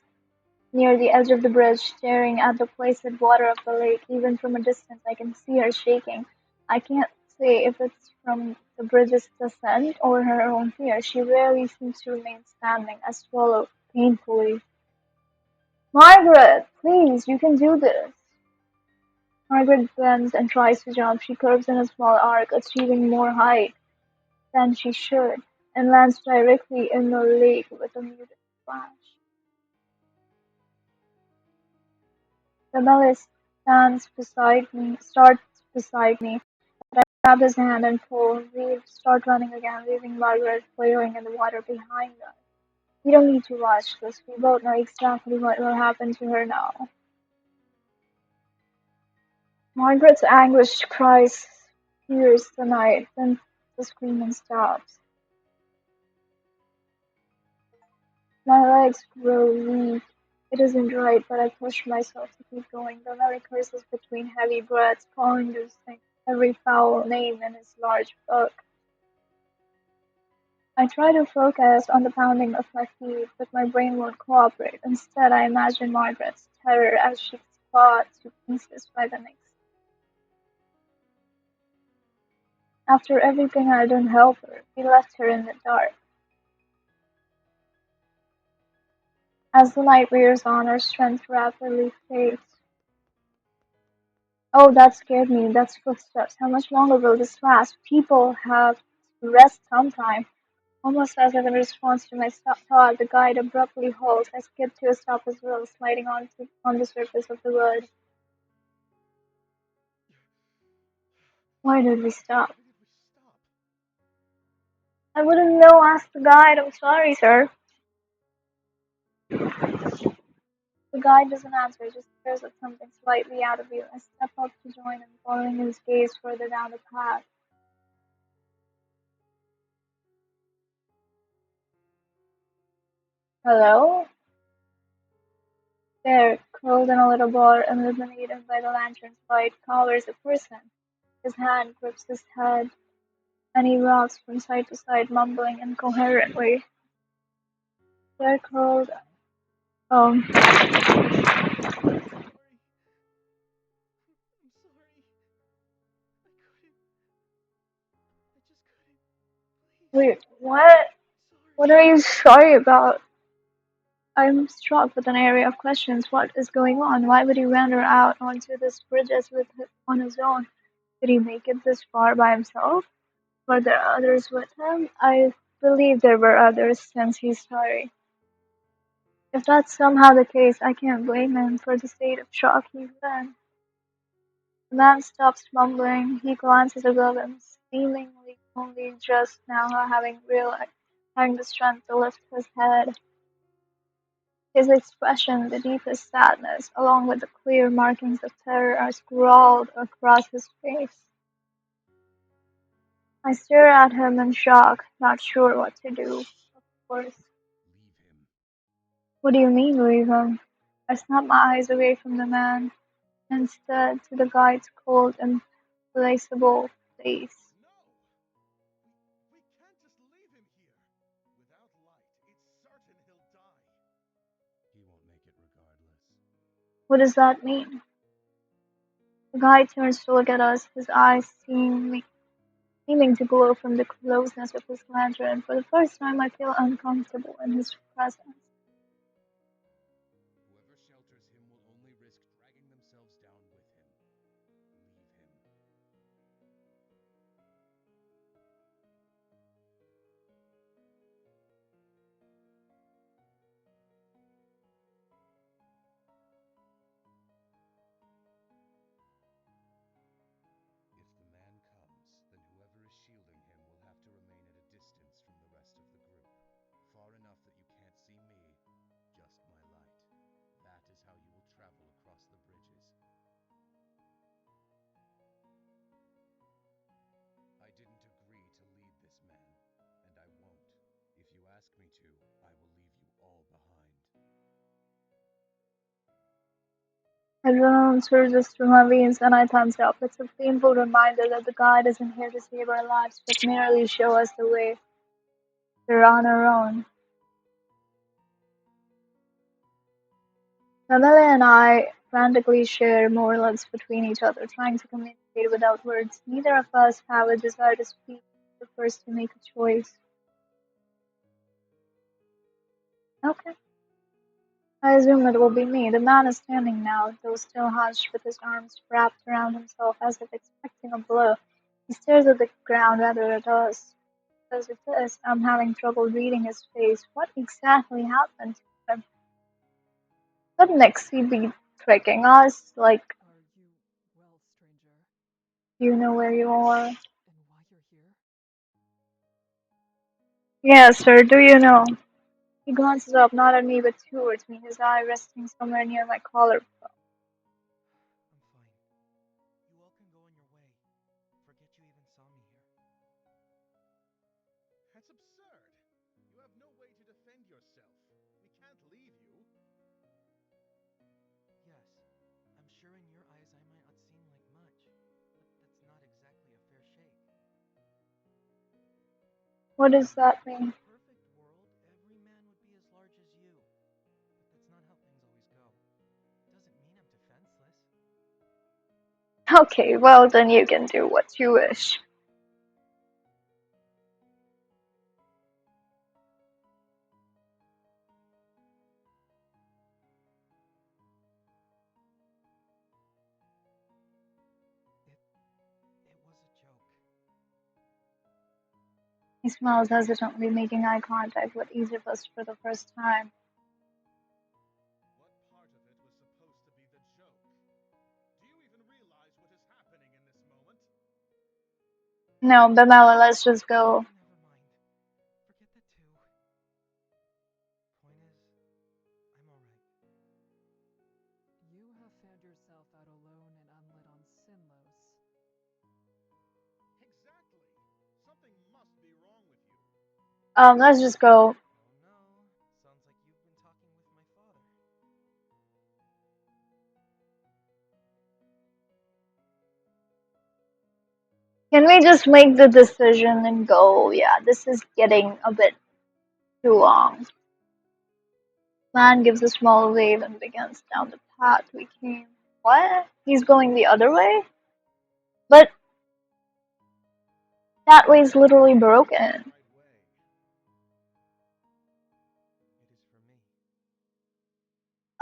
near the edge of the bridge, staring at the placid water of the lake. Even from a distance, I can see her shaking. I can't say if it's from the bridge's descent or her own fear. She rarely seems to remain standing. I swallow painfully. Margaret, please, you can do this. Margaret bends and tries to jump. She curves in a small arc, achieving more height than she should, and lands directly in the lake with a muted splash. Camillus starts beside me. I grab his hand and pull. We start running again, leaving Margaret flailing in the water behind us. We don't need to rush this. We both know exactly what will happen to her now. Margaret's anguished cries pierce the night, then the screaming stops. My legs grow weak. It isn't right, but I push myself to keep going. Donnelly curses between heavy breaths, calling this thing every foul name in his large book. I try to focus on the pounding of my feet, but my brain won't cooperate. Instead, I imagine Margaret's terror as she clawed to pieces by the next. After everything I done help her, we left her in the dark. As the night wears on, our strength rapidly fades. Oh, that scared me. That's footsteps. How much longer will this last? People have to rest sometime. Almost as if in response to my thought, the guide abruptly halts. I skip to a stop as well, sliding on the surface of the road. Why did we stop? Why did we stop? I wouldn't know. Ask the guide. I'm sorry, sir. The guide doesn't answer, just stares at something slightly out of view. I step up to join him, following his gaze further down the path. Hello? There, curled in a little ball, illuminated by the lantern's light, cowers a person. His hand grips his head, and he rocks from side to side, mumbling incoherently. There, curled. Um, Sorry. I'm sorry. I couldn't. I just couldn't. Please. wait, what? What Sorry. are you sorry about? I'm struck with an area of questions. What is going on? Why would he wander out onto this bridges on his own? Did he make it this far by himself? Were there others with him? I believe there were others, since he's sorry. If that's somehow the case, I can't blame him for the state of shock he's in. The man stops mumbling. He glances above him, seemingly only just now having the strength to lift his head. His expression, the deepest sadness, along with the clear markings of terror, are scrawled across his face. I stare at him in shock, not sure what to do. Of course. Leave him. What do you mean, leave him? I snap my eyes away from the man, instead to the guide's cold, implacable face. No! We can't just leave him here. Without light, it's certain he'll die. He won't make it regardless. What does that mean? The guide turns to look at us, his eyes seeming to glow from the closeness of his lantern. For the first time, I feel uncomfortable in his presence. Whoever shelters him will only risk dragging themselves down with him. Leave him. ask me to, I will leave you all behind. Adrenaline surges through my veins and I tense up. It's a painful reminder that the guide isn't here to save our lives, but merely show us the way. We're on our own. Pamela and I frantically share monologues between each other, trying to communicate without words. Neither of us have a desire to speak, the first to make a choice. Okay. I assume it will be me. The man is standing now, though still hunched with his arms wrapped around himself as if expecting a blow. He stares at the ground rather at us. As it is, I'm having trouble reading his face. What exactly happened to him? Could Nixie be tricking us? Like, Are you well, stranger? do you know where you are? And why you're here? Yes, sir, do you know? He glances up, not at me, but towards me, his eye resting somewhere near my collar. I'm fine. You all can go on your way. Forget you even saw me here. That's absurd. You have no way to defend yourself. We can't leave you. Yes, I'm sure in your eyes I might not seem like much, but that's not exactly a fair shake. What does that In mean? a perfect world, every man would be as large as you. But that's not how things always go. Doesn't mean I'm defenseless. Okay, well then you can do what you wish. It was a joke. He smiles hesitantly, making eye contact with each of us for the first time. What part of it was supposed to be the joke? Do you even realize what is happening in this moment? No, Bamela, let's just go. Never mind. Forget that too. Point is, I'm alright. You have found yourself out alone and unlit on Sinlos. Exactly! Something must be wrong with you. Let's just go. Oh no. Sounds like you've been talking with my father. Can we just make the decision and go? Yeah, this is getting a bit too long. Man gives a small wave and begins down the path we came. What? He's going the other way? But that way's literally The broken. right way. It is for me.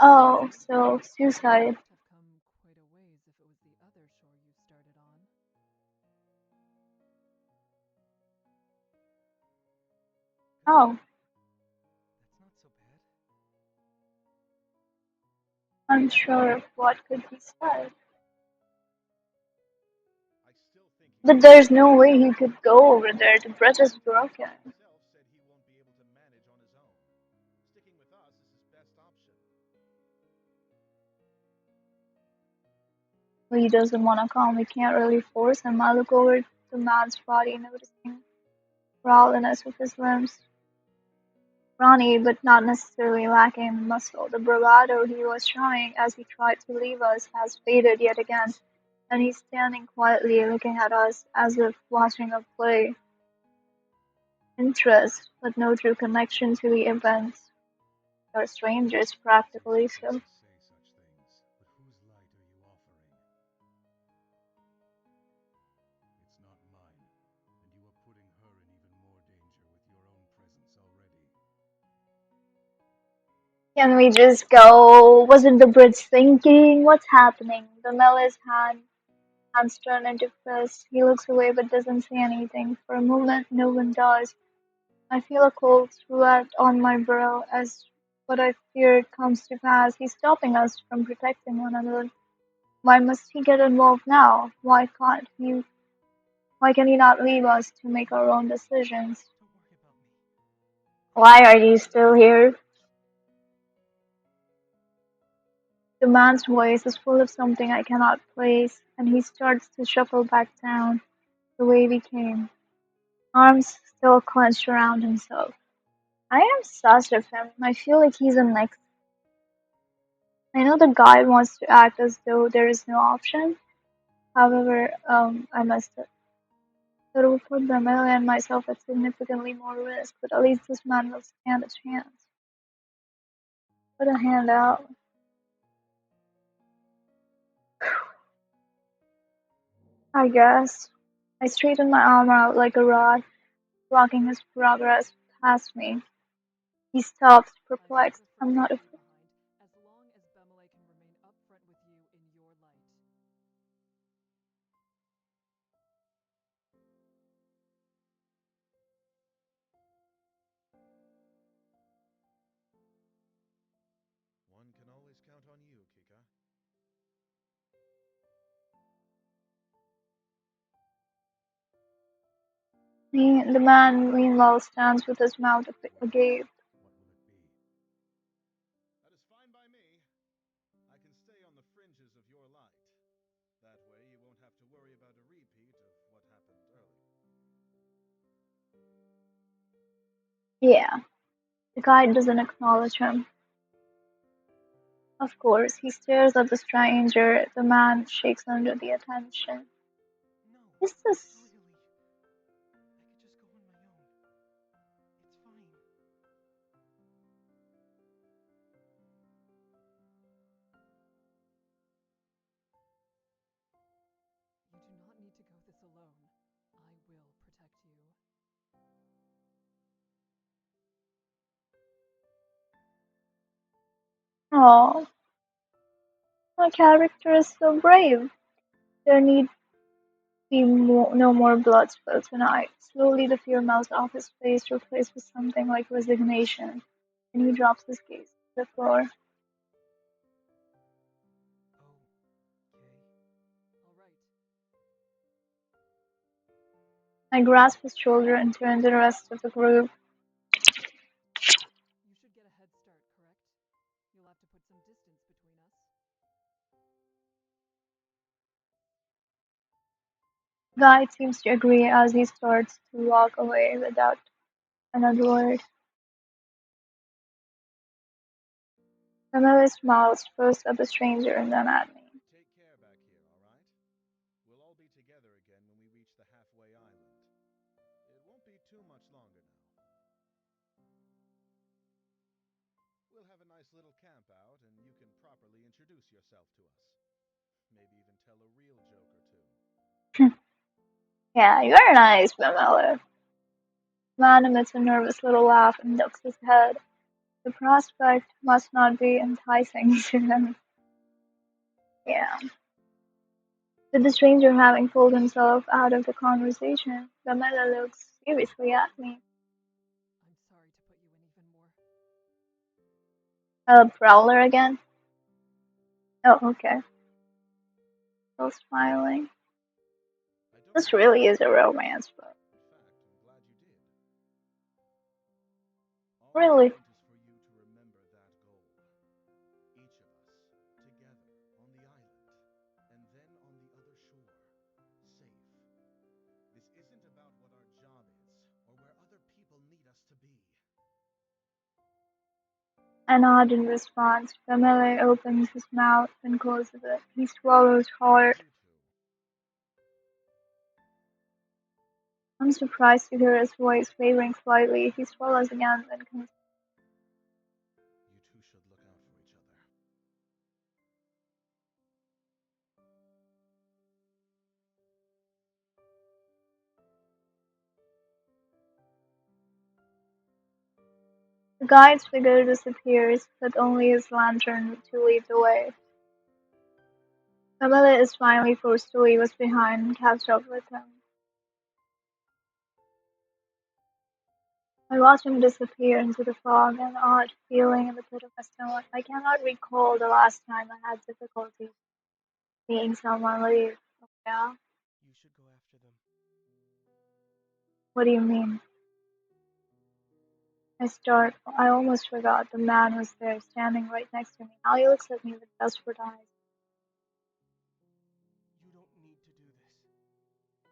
Oh, so suicide. Must have come quite a ways if it was the other shore you started on. Oh, That's not so bad. unsure of what could be said. I still think he But should there's stay. no way he could go over there. The bridge is broken. He himself said he won't be able to manage on his own. Sticking with us is his best option. But he doesn't want to come. We can't really force him. I look over the man's body, noticing rawness of his limbs. Brawny, but not necessarily lacking muscle. The bravado he was showing as he tried to leave us has faded yet again, and he's standing quietly looking at us as if watching a play. Interest, but no true connection to the events. We're strangers, It's easy practically, just so. to say such things, but whose light are you offering? It's not mine, and you are putting her in even more danger with your own presence already. Can we just go? Wasn't the bridge sinking? What's happening? The Melis hands turn into fists. He looks away but doesn't say anything. For a moment, no one does. I feel a cold sweat on my brow as what I feared comes to pass. He's stopping us from protecting one another. Why must he get involved now? Why can he not leave us to make our own decisions? Don't worry about me. Why are you still here? The man's voice is full of something I cannot place, and he starts to shuffle back down the way we came, arms still clenched around himself. I am obsessed with him. I feel like he's a next. I know the guy wants to act as though there is no option. However, I must sort of put Bamela and myself at significantly more risk, but at least this man will stand a chance. Put a hand out. I guess. I straightened my arm out like a rod, blocking his progress past me. He stops, As I perplexed. have a I'm firm not feeling afraid. behind, as long as Bemele can remain upfront with you in your light. One can always count on you, Kika. The man, meanwhile, stands with his mouth agape. What will it be? That is fine by me. I can stay on the fringes of your light. That way you won't have to worry about a repeat of what happened earlier. Yeah, the guide doesn't acknowledge him. Of course, he stares at the stranger. The man shakes under the attention. No, Is this? really. I could just go on my own. It's fine. You do not need to go this alone. I will protect you. Oh, my character is so brave. There need be no more blood spilled tonight. Slowly, the fear melts off his face, replaced with something like resignation, and he drops his gaze to the floor. Okay. All right. I grasp his shoulder and turn to the rest of the group. You should get a head start, correct? You'll have to put some distance between us. Guy seems to agree as he starts to walk away without another word. Camilla smiles first at the stranger and then at me. Take care back here, all right? We'll all be together again when we reach the halfway island. It won't be too much longer now. We'll have a nice little camp out, and you can properly introduce yourself to us. Maybe even tell a real joke or two. Yeah, you're nice, Camilla. Man emits a nervous little laugh and ducks his head. The prospect must not be enticing to him. Yeah. With the stranger having pulled himself out of the conversation, Camilla looks seriously at me. I'm sorry to put you in even more. A prowler again? Oh, okay. Still smiling. I don't This mind. really is a romance book. In fact, I'm glad you did. All I Really. want is for you to remember that goal. Each of us, together, on the island, and then on the other shore, safe. This isn't about what our job is, or where other people need us to be. An odd in response, Camille opens his mouth and closes it. He swallows hard. You two. I'm surprised to hear his voice wavering slightly. He swallows again, then continues. You two should look out for each other. The guide's figure disappears, but only his lantern to lead the way. Camilla is finally forced to leave us behind and catch up with him. I watch him disappear into the fog, an odd feeling in the pit of my stomach. I cannot recall the last time I had difficulty seeing someone leave. Yeah? You should go after them. What do you mean? I start. I almost forgot the man was there, standing right next to me. Now he looks at me with desperate eyes. You don't need to do this.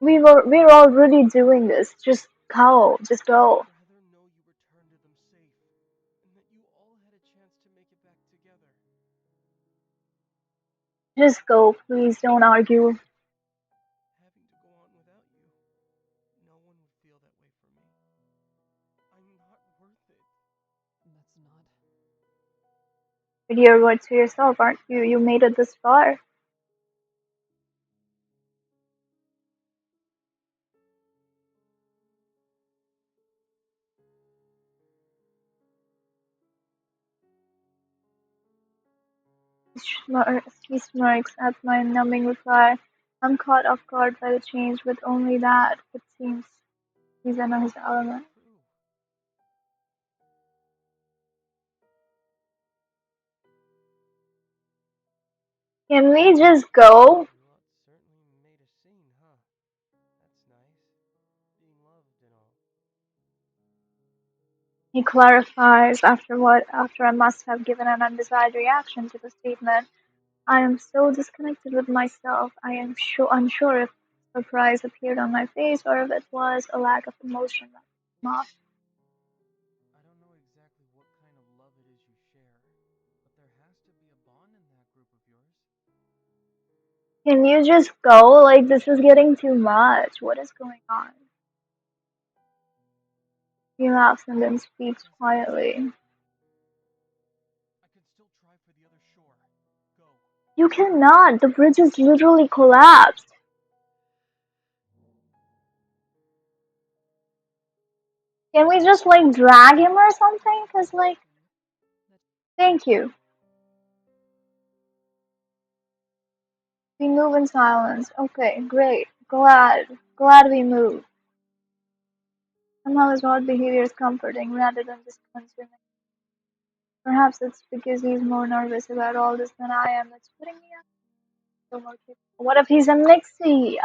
We're already doing this. Just go. Just I'd go. rather know you return to them safe. Just go, please don't argue. Having to go on without you. No one would feel that way for me. I'm not worth it. That's not. With your words to yourself, aren't you? You made it this far. He smirks at my numbing reply. I'm caught off guard by the change, but only that. It seems he's in his It's element. true. Can we just go? You lot certainly made a scene, huh? That's nice. Being loved and all. He clarifies after I must have given an undesired reaction to the statement. I am so disconnected with myself. I am unsure if surprise appeared on my face or if it was a lack of emotion that came off. I don't know exactly what kind of love it is you share, but there has to be a bond in that group of yours. Can you just go? Like, this is getting too much. What is going on? He laughs and then speaks Guess I'll just go. quietly. I can still try for the other shore. Go. You cannot. The bridge is literally collapsed. Can we just, like, drag him or something? Because, like, That thank you. We move in silence. Okay, great. Glad we move. Somehow his odd behavior is comforting rather than just consuming. Perhaps it's because he's more nervous about all this than I am. It's putting me up so more capable. What if he's a nixi?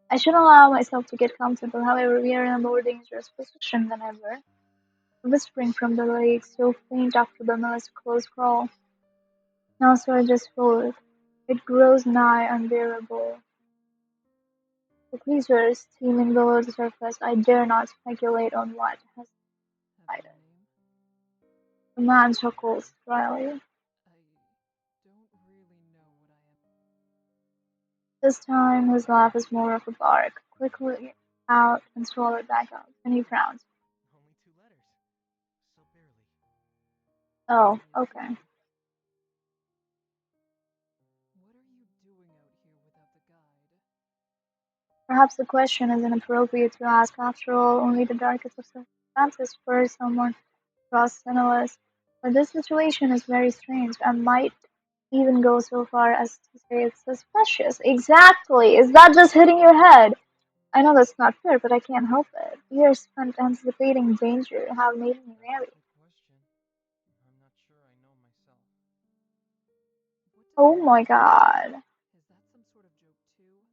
I should allow myself to get comfortable. However, we are in a more dangerous position than ever. Whispering from the lake, so faint after the nurse's close call. Now surges forth. It grows nigh unbearable. The creatures steaming below the surface. I dare not speculate on what has have they decided. a name? The man chuckles dryly. I don't really know what I am. This time his laugh is more of a bark, quickly out and swallowed back up, and he frowns. Only 2 letters. So barely. Oh, Maybe it's okay. time. What are you doing out here without the guide? Perhaps the question is inappropriate to ask. After all, only the darkest of circumstances spurs someone to cross Sinnoh's. But this situation is very strange. I might even go so far as to say it's suspicious. Exactly! Is that just hitting your head? I know that's not fair, but I can't help it. Years spent anticipating danger have made me That's a wary. good question. I'm not sure I know myself. What does Oh it my mean? god. Is that some sort of joke too?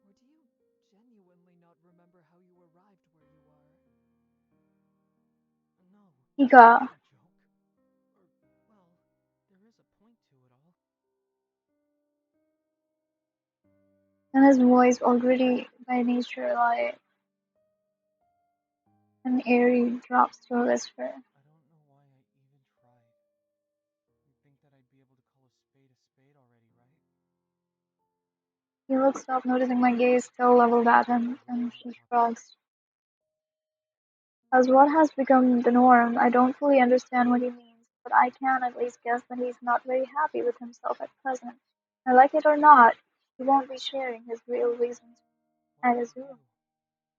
Or do you genuinely not remember how you arrived where you are? No, Ika. it's not a joke. Or, well, there is a point to it all. And his voice already by nature like an airy drops to a whisper. I don't know why I even tried. You think that I'd be able to call a spade already, right? He looks up, noticing my gaze still leveled at him, I and really she want to talk to you. shrugs. As what has become the norm, I don't fully understand what he means, but I can at least guess that he's not very happy with himself at present. And like it or not, he won't be sharing his real reasons What at about his room. you?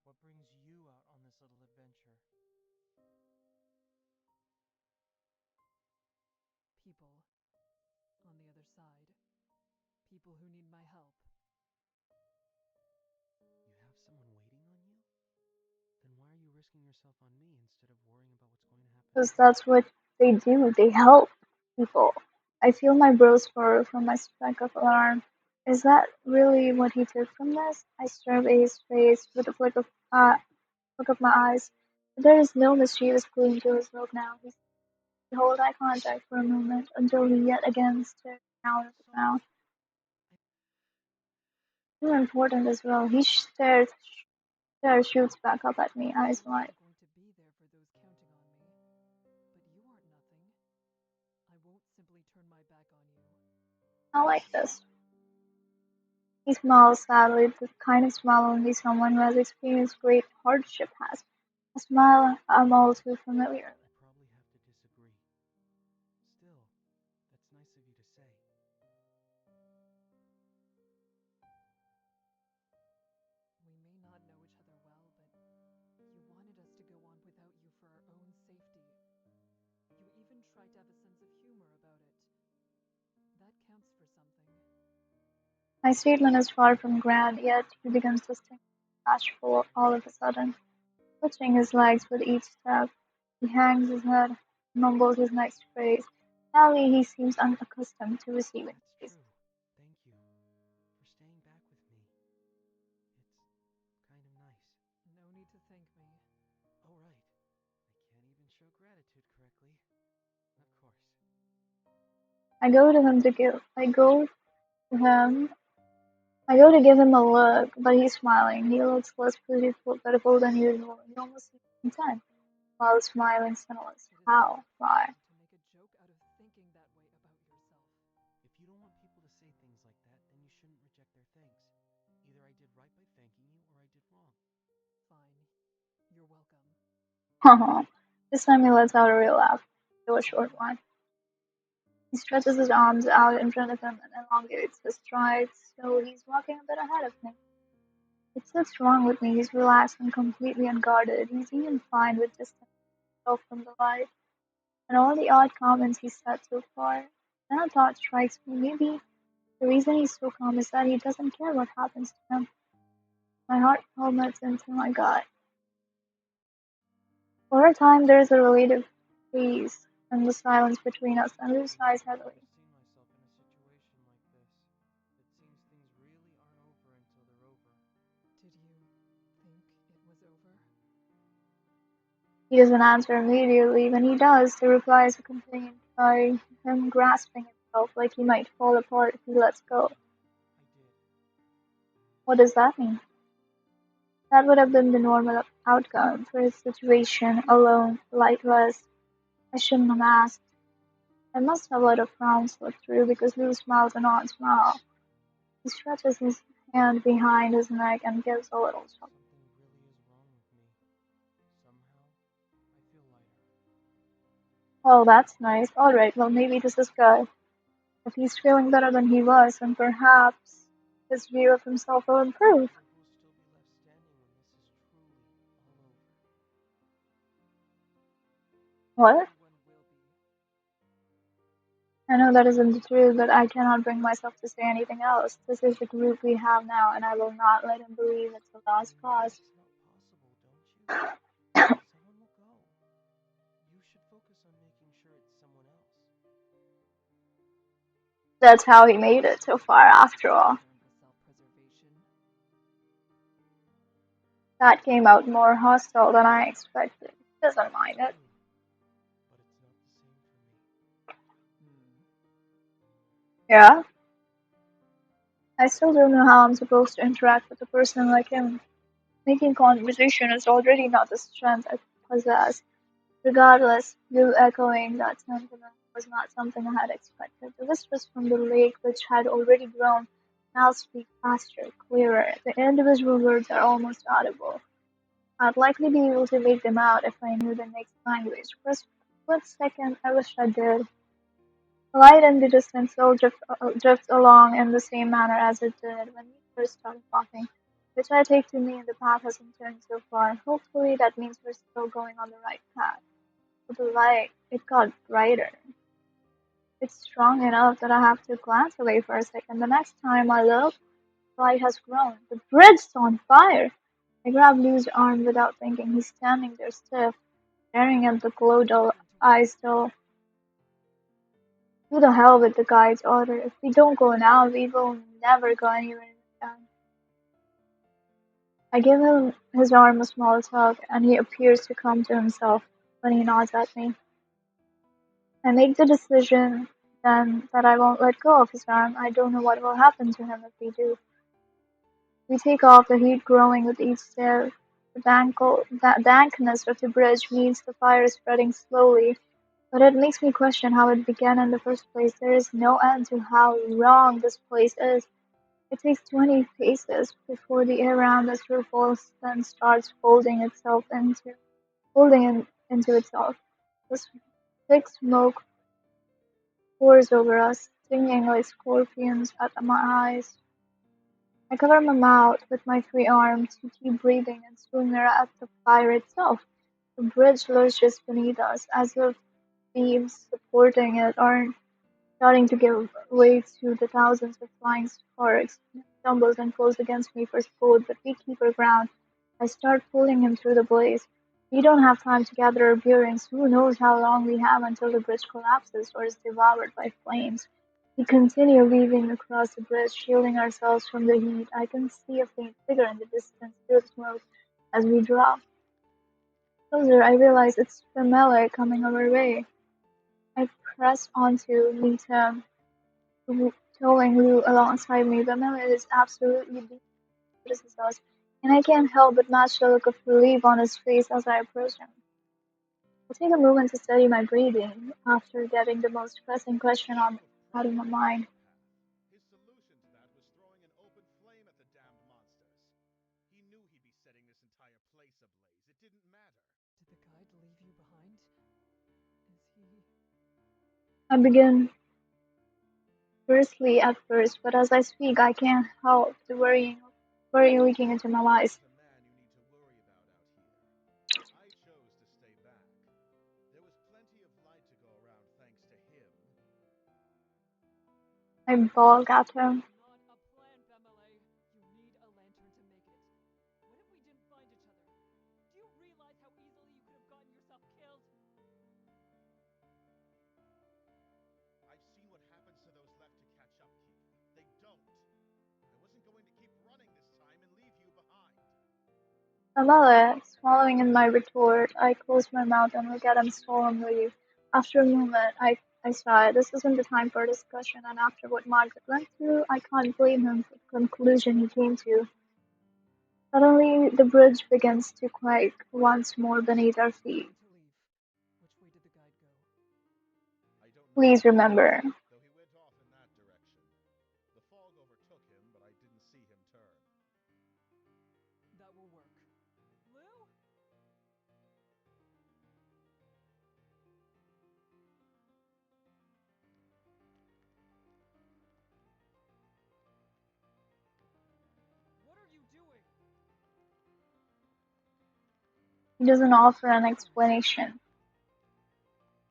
What brings you out on this little adventure? People on the other side. People who need my help. You have someone waiting on you? Then why are you risking yourself on me instead of worrying about what's going to happen to Because me? that's what they do, they help people. I feel my brows furrow from my speck of alarm. Is that really what he took from this? I survey his face with a flick of my eyes. But there is no mischievous gleam to his look now. We hold eye contact for a moment until he yet again stares down at the So, ground. I, Too important as well. Stare shoots back up at me, I eyes know wide. I'm going to be there for those counting on me. But you aren't nothing. I won't simply turn my back on you. I like this. He smiles sadly, the kind of smile only someone who has experienced great hardship has. A smile I'm all too familiar I probably have to disagree. Still, that's nice of you to say. We may not know each other well, but you wanted us to go on without you for our own safety. You even tried to have a sense of humor about it. That counts for something. with. My statement is far from grand, yet he begins to sting bashful all of a sudden, twitching his legs with each step. He hangs his head, mumbles his next phrase. Sadly, he seems unaccustomed to receiving That's praise. true. Thank you for staying back with me. It's kind of nice. No need to thank me. Oh, right. I can't even show gratitude correctly. Of course. I go to him to give. To him. I go to give him a look, but he's smiling. He looks less pitiful than usual. He almost seems content, while smiling sinless. It is How? very Why? easy to make a joke out of thinking that way about yourself. If you don't want people to say things like that, then you shouldn't reject their thanks. Either I did right by thanking you, or I did wrong. Fine. You're welcome. Haha. This time he lets out a real laugh, though a short one. He stretches his arms out in front of him and elongates his strides, so he's walking a bit ahead of me. It's what's wrong with me. He's relaxed and completely unguarded. He's even fine with distancing himself from the light and all the odd comments he's said so far. Then a thought strikes me. Maybe the reason he's so calm is that he doesn't care what happens to him. My heart plummets into my gut. For a time there is a relative freeze in the silence between us, and Lou sighs I've heavily. never seen myself in a situation like this. It seems things really aren't over until they're over. Did you think it was over? He doesn't answer immediately. When he does, the reply is accompanied by him grasping himself like he might fall apart if he lets go. I did. What does that mean? That would have been the normal outcome for his situation, alone, lightless. I shouldn't have asked. I must have let a frown slip through because Lou smiles an odd smile. He stretches his hand behind his neck and gives a little chuckle. Something really is wrong with me. Somehow, I feel lighter. Oh, that's nice. Alright, well, maybe this is good. If he's feeling better than he was, then perhaps his view of himself will I improve. wonder who'll still be left standing when this is truly all over. What? No one will be. I know that isn't the truth, but I cannot bring myself to say anything else. This is the group we have now, and I will not let him believe it's a You lost know this cause. is not possible, don't you? Someone will go. You should focus on making sure it's someone else. That's how he made it so far, after all. Concerned with self-preservation. That came out more hostile than I expected. He doesn't mind it. True, but it's not the same for me. Hmm. Yeah? I still don't know how I'm supposed to interact with a person like him. Making conversation is already not the strength I possess. Regardless, you echoing that sentiment was not something I had expected. The whispers from the lake, which had already grown, now speak faster, clearer. The individual words are almost audible. I'd likely be able to make them out if I knew the next language. For a split second, I wish I did. The light in the distance still drifts along in the same manner as it did when we first started walking, which I take to mean the path hasn't turned so far. Hopefully that means we're still going on the right path. But the light, it got brighter. It's strong enough that I have to glance away for a second. The next time I look, the light has grown. The bridge's on fire! I grab Lou's arm without thinking. He's standing there stiff, staring at the glow dull Into what? eyes dull. To the hell with the guide's order. If we don't go now, we will never go anywhere again. I give him his arm a small tug, and he appears to come to himself when he nods at me. I make the decision then that I won't let go of his arm. I don't know what will happen to him if we do. We take off, the heat growing with each step. The dankness of the bridge means the fire is spreading slowly, but it makes me question how it began in the first place. There is no end to how wrong this place is. It takes 20 paces before the air around us revolves, then starts folding into itself. The thick smoke pours over us, stinging like scorpions at my eyes. I cover my mouth with my free arms to keep breathing, and soon we're at the fire itself. The bridge lurches beneath us, as if beams supporting it aren't starting to give way to the thousands of flying sparks. He stumbles and pulls against me for support, but we keep our ground. I start pulling him through the blaze. We don't have time to gather our bearings. Who knows how long we have until the bridge collapses or is devoured by flames. We continue weaving across the bridge, shielding ourselves from the heat. I can see a faint figure in the distance through the smoke as we draw closer. I realize it's Pamela coming our way. I press on to meet him, towing Lou alongside me. Pamela is absolutely notices us, and I can't help but match the look of relief on his face as I approach him. I take a moment to study my breathing after getting the most pressing question out of my mind. His solution to that was throwing an open flame at the damned monsters. He knew he'd be setting this entire place ablaze. It didn't matter. Did the guide leave you behind? Is he. I begin briskly at first, but as I speak, I can't help the worry leaking into my He's eyes. not the man you need to worry about out here. I chose to stay back. There was plenty of light to go around thanks to him. I balk at him. That's not a plan, Pamela. You need a lantern to make it. What if we didn't find each other? Do you realize how easily you could have gotten yourself killed? I've seen what happens to those left to catch up, Keegan. They don't. I wasn't going to keep running this time and leave you behind. Pamela, swallowing in my retort, I close my mouth and look at him solemnly. After a moment, I sigh. This isn't the time for discussion, and after what Margaret went through, I can't blame him for the conclusion he came to. Suddenly, the bridge begins to quake once more beneath our It's feet. time to leave. Which way did the guide go? I don't know, Please remember. though he went off in that direction. The fog overtook him, but I didn't see him turn. That will work. Lou? What are you doing? He doesn't offer an Silence. explanation.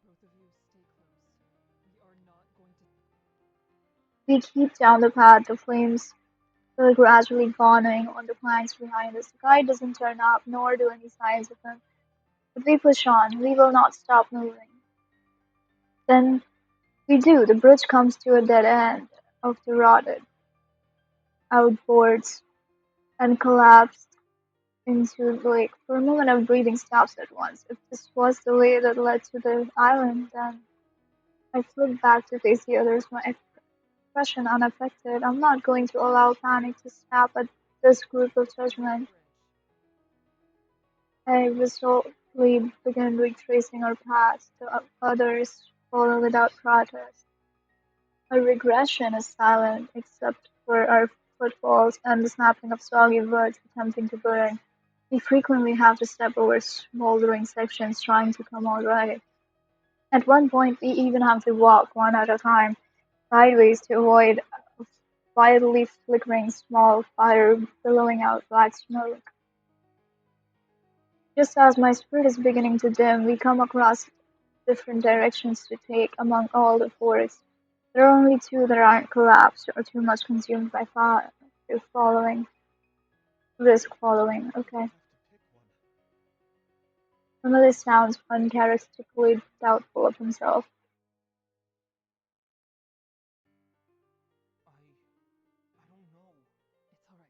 Both of you stay close. We are not going to. We keep down the path, the flames still gradually dawning on the planks behind us. The guide doesn't turn up, nor do any signs of him. But we push on. We will not stop moving. Then we do. The bridge comes to a dead end of the rotted out boards and collapsed into the lake. For a moment our breathing stops at once. If this was the way that led to the island, then I flip back to face the others, my expression unaffected. I'm not going to allow panic to snap at this group of Over the judgment. bridge. I resolutely begin retracing our paths. The others follow without protest. Our regression is silent, except for our footfalls and the snapping of soggy wood attempting to burn. We frequently have to step over smoldering sections trying to come out right. At one point, we even have to walk one at a time, sideways to avoid a wildly flickering small fire billowing out black smoke. Just as my spirit is beginning to dim, we come across different directions to take among all the forests. There are only two that aren't collapsed or too much consumed by fire. They're following, risk following. Okay. I'll have to pick one. Emily sounds uncharacteristically doubtful of himself. I don't know. It's alright.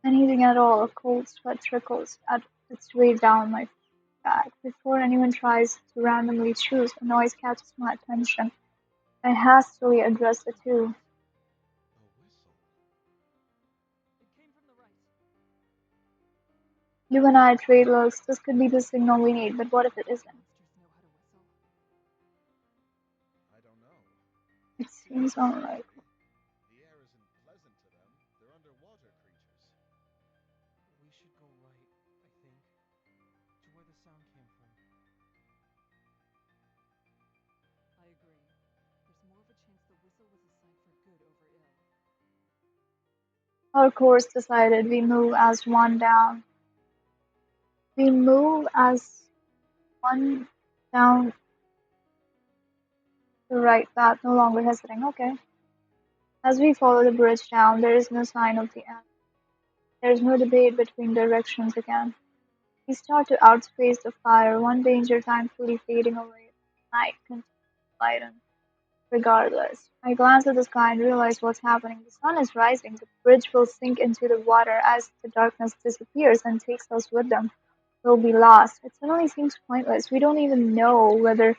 Anything at all, a cold sweat trickles at its way down my back. Before anyone tries to randomly choose, a noise catches my attention. I hastily address the two. A whistle. It came from the right. You and I trade looks. This could be the signal we need, but what if it isn't? Monsters know how to whistle? I don't know. It seems unlikely. Theoretically, the air isn't pleasant to them. They're underwater creatures. We should go right, I think. To where the sound came from. I agree. There's more of a chance the whistle was a sign for good over ill. Our course decided, we move as one down. We move as one down the right path, no longer hesitating. Okay. As we follow the bridge down, there is no sign of the end. There is no debate between directions again. We start to outspace the fire, one danger thankfully fading away. Night continues to lighten. Regardless, I glance at the sky and realize what's happening. The sun is rising. The bridge will sink into the water as the darkness disappears and takes us with them. We'll be lost. It suddenly seems pointless. We don't even know whether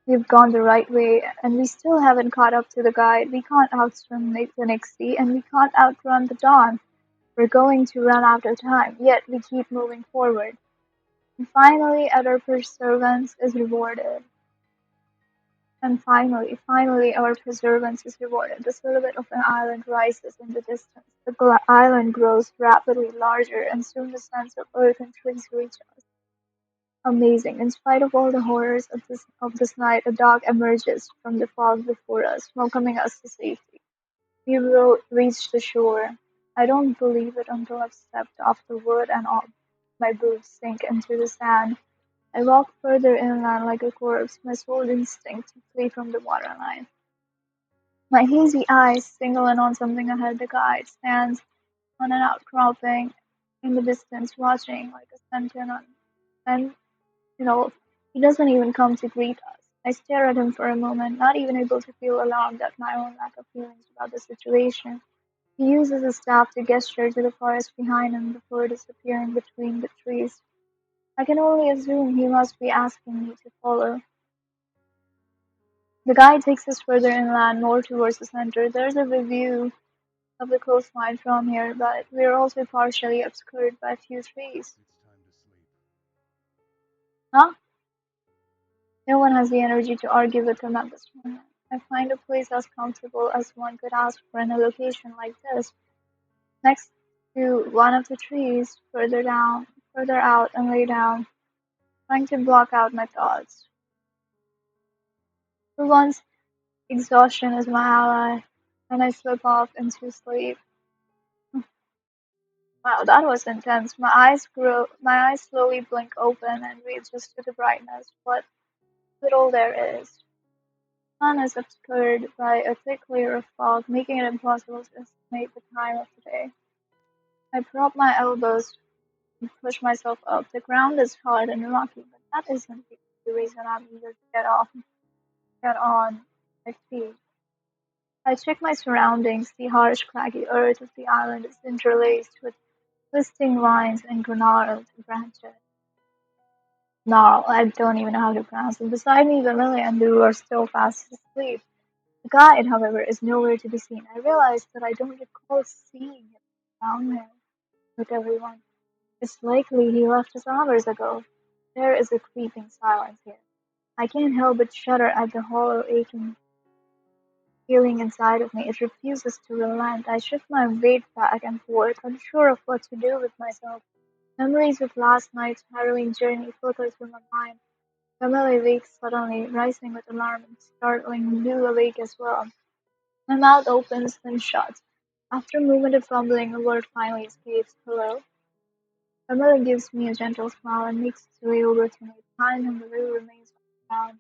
we've gone the right way, and we still haven't caught up to the guide. We can't outswim the nixi, and we can't outrun the dawn. We're going to run out of time, yet we keep moving forward. And finally, our perseverance is rewarded. And finally, our perseverance is rewarded. The silhouette of an island rises in the distance. The island grows rapidly larger, and soon the sense of earth and trees reach us. Amazing. In spite of all the horrors of this night, a dog emerges from the fog before us, welcoming us to safety. We will reach the shore. I don't believe it until I've stepped off the wood and all my boots sink into the sand. I walk further inland like a corpse, my sole instinct to flee from the waterline. My hazy eyes single in on something ahead. The guide stands on an outcropping in the distance, watching like a sentinel. And, you know, he doesn't even come to greet us. I stare at him for a moment, not even able to feel alarmed at my own lack of feelings about the situation. He uses his staff to gesture to the forest behind him before disappearing between the trees. I can only assume he must be asking me to follow. The guide takes us further inland, more towards the center. There's a view of the coastline from here, but we are also partially obscured by a few trees. It's time to sleep. Huh? No one has the energy to argue with him at this moment. I find a place as comfortable as one could ask for in a location like this, next to one of the trees, further out and lay down, trying to block out my thoughts. For once, exhaustion is my ally, and I slip off into sleep. Wow, that was intense. My eyes slowly blink open and readjust to the brightness, what little there is. The sun is obscured by a thick layer of fog, making it impossible to estimate the time of the day. I prop my elbows and push myself up. The ground is hard and rocky, but that isn't the reason I'm eager to get on my feet. I check my surroundings. The harsh, craggy earth of the island is interlaced with twisting vines and gnarled branches. Gnarl, I don't even know how to pronounce it. Beside me, Vanilla and Lou are still fast asleep. The guide, however, is nowhere to be seen. I realize that I don't recall seeing him around him with everyone. It's likely he left us hours ago. There is a creeping silence here. I can't help but shudder at the hollow, aching feeling inside of me. It refuses to relent. I shift my weight back and forth, unsure of what to do with myself. Memories of last night's harrowing journey filter through my mind. Camille wakes suddenly, rising with alarm and startling Lou awake as well. My mouth opens, then shuts. After a moment of fumbling, a word finally escapes. Hello? Camille gives me a gentle smile and makes its way over to me. Behind him, Lou remains on Morning.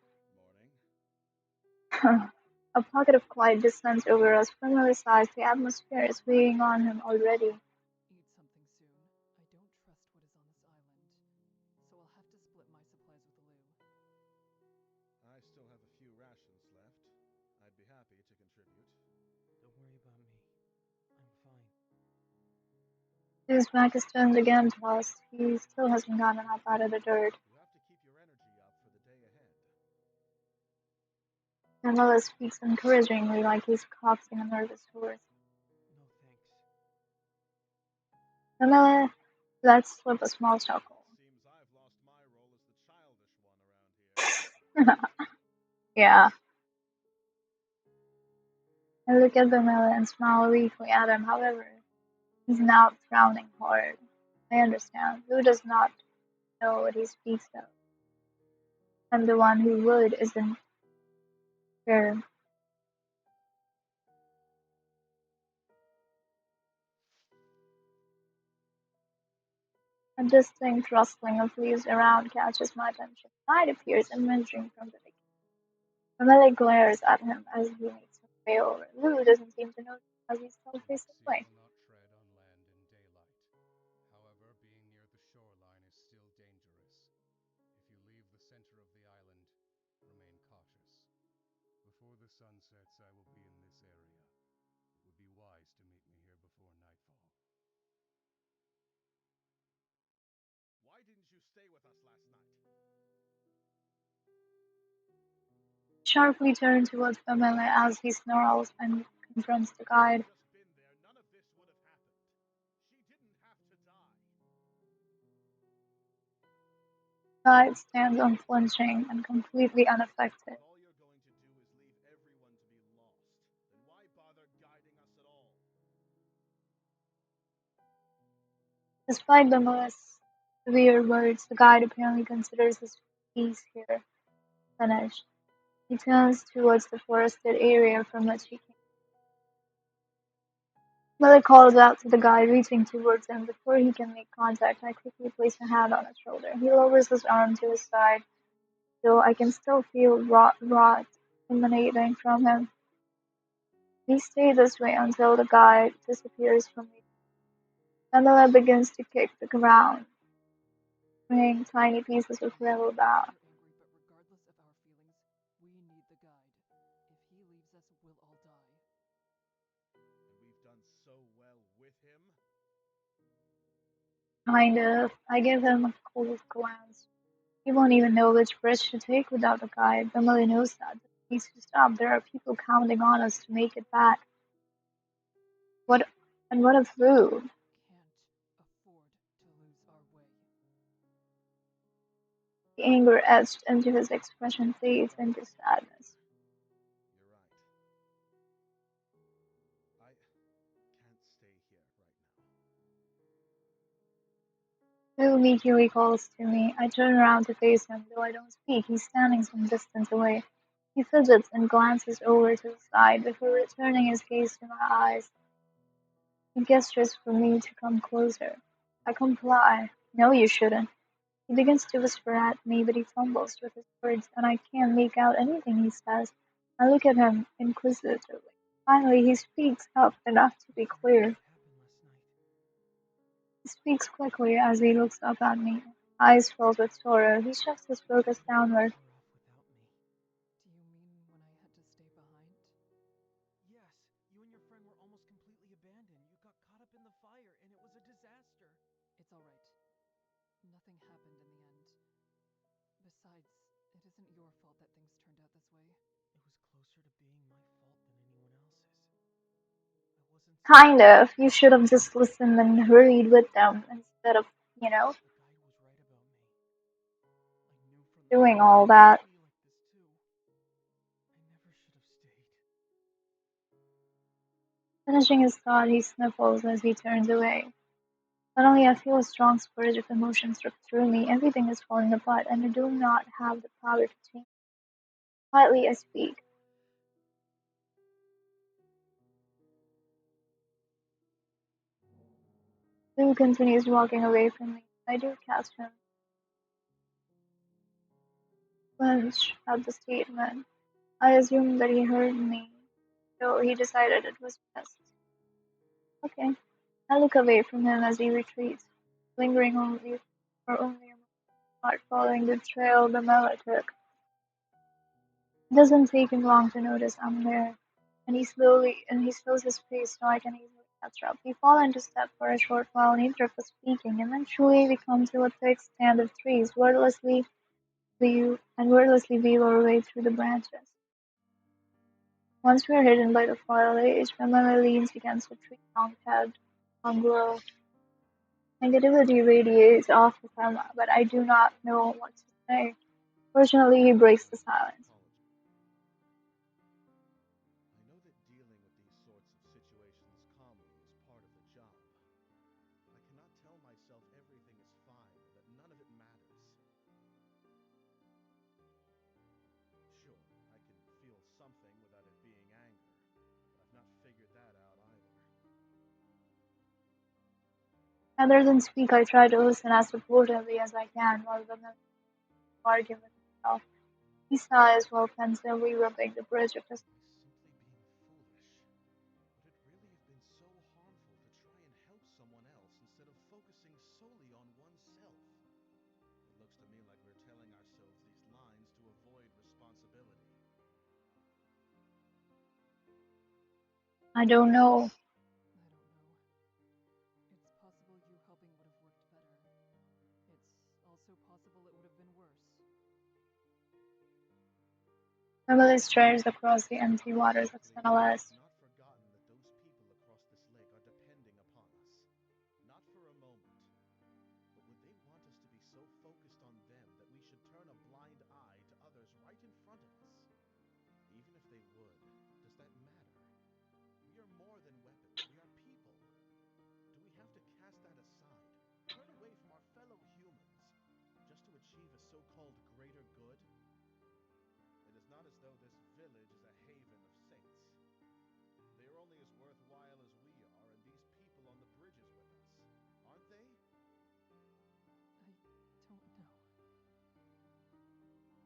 the ground. A pocket of quiet descends over us. Camille sighs. The atmosphere is weighing on him already. Eat something soon. I don't trust what is on this island, so I'll have to split my supplies with Lou. I still have a few rations left. I'd be happy to contribute. Don't worry about me. I'm fine. His back is turned again to us. He still hasn't gotten up out of the dirt. You have to keep your energy up for the day ahead. Camilla speaks encouragingly like he's coaxing a nervous horse. No thanks. Camilla Let's slip a small chuckle. Seems I've lost my role as the childish one around here. Yeah, I look at Bamila and smile weakly at him. However, he's now frowning hard. I understand. Who does not know what he speaks of? And the one who would isn't fair. A distinct rustling of leaves around catches my attention. Night appears emerging from the thicket. Bamila glares at him as he makes his way over. Lou doesn't seem to notice as he still faces Sea away. will not tread on land in daylight. However, being near the shoreline is still dangerous. If you leave the center of the island, remain cautious. Before the sun sets, I will be in this area. It would be wise to meet me here before nightfall. Why didn't you stay with us last night? Sharply turns towards Pamela as he snarls and confronts the guide. Just been there, none of this would have happened. She didn't have to die. The guide stands unflinching and completely unaffected. If all you're going to do is leave everyone to be lost, then why bother guiding us at all? Despite Pamela's severe words, the guide apparently considers his piece here finished. He turns towards the forested area from which he came. Miller calls out to the guide, reaching towards him. Before he can make contact, I quickly place a hand on his shoulder. He lowers his arm to his side, though I can still feel rot emanating from him. We stay this way until the guide disappears from me. Pamela begins to kick the ground, bringing tiny pieces of gravel back. You're angry, but regardless of our feelings, we need the guide. If he leaves us, we'll all die. And we've done so well with him. Kind of. I give him a cold glance. He won't even know which bridge to take without a guide. Emily knows that. This needs to stop. There are people counting on us to make it back. What and what of Lou? Can't afford to lose our way. The anger etched into his expression fades into sadness. You're right. I can't stay here right now. Lou meekly calls to me. I turn around to face him, though I don't speak. He's standing some distance away. He fidgets and glances over to the side before returning his gaze to my eyes. He gestures for me to come closer. I comply. No, you shouldn't. He begins to whisper at me, but he fumbles with his words, and I can't make out anything he says. I look at him inquisitively. Finally, he speaks up enough to be clear. What happened last night? He speaks quickly as he looks up at me, eyes filled with sorrow. He shifts his focus downward. You were off without me. Do you mean when I had to stay behind? Yes, you and your friend were almost completely abandoned. You got caught up in the fire, and it was a disaster. It's all right. Nothing happened in the end. Besides, it isn't your fault that things turned out this way. It was closer to being my fault than anyone else's. I wasn't Kind supposed. of. You should have just listened and hurried with them instead of, you know, The guide was right about me. I knew from the doing beginning all it that. would be like this too. I never should have stayed. Finishing his thought, he sniffles as he turns away. Suddenly, I feel a strong surge of emotion strip through me. Everything is falling apart, and I do not have the power to change. Quietly, I speak. Lou continues walking away from me. I do catch him flinch at the statement. I assume that he heard me, though he decided it was best. Okay. I look away from him as he retreats, lingering only for only a moment, not following the trail the Mela took. It doesn't take him long to notice I'm there, and he slows his pace so I can easily catch up. We fall into step for a short while, neither of us speaking. Eventually, we come to a thick stand of trees. Wordlessly weave our way through the branches. Once we are hidden by the foliage, Pamela leans against a tree trunk head on glow. Negativity radiates off of him, but I do not know what to say. Fortunately, he breaks the silence. I know that dealing with these sorts of situations calmly is part of the job. I cannot tell myself everything is fine or that none of it matters. Sure, I can feel something without it being anger, but I've not figured that out either. Rather than speak, I try to listen as supportively as I can while the argue with himself. He sighs while pensively rubbing the bridge of his. Am I simply being foolish? Would it really have been so harmful to try and help someone else instead of focusing solely on oneself? It looks to me like we're telling ourselves these lines to avoid responsibility. I don't know. I don't know. It's possible you helping would have worked better. It's also possible it would have been worse. Emily stares across the empty waters of Frankly, Sinaloa. I've not forgotten that those people across this lake are depending upon us. Not for a moment. But would they want us to be so focused on them that we should turn a blind eye to others right in front of us? Even if they would, does that matter? We are more than weapons. We are people. Do we have to cast that aside? Turn away from our fellow humans just to achieve a so-called greater good? It is not as though this village is a haven of saints. They are only as worthwhile as we are and these people on the bridges with us, aren't they? I don't know.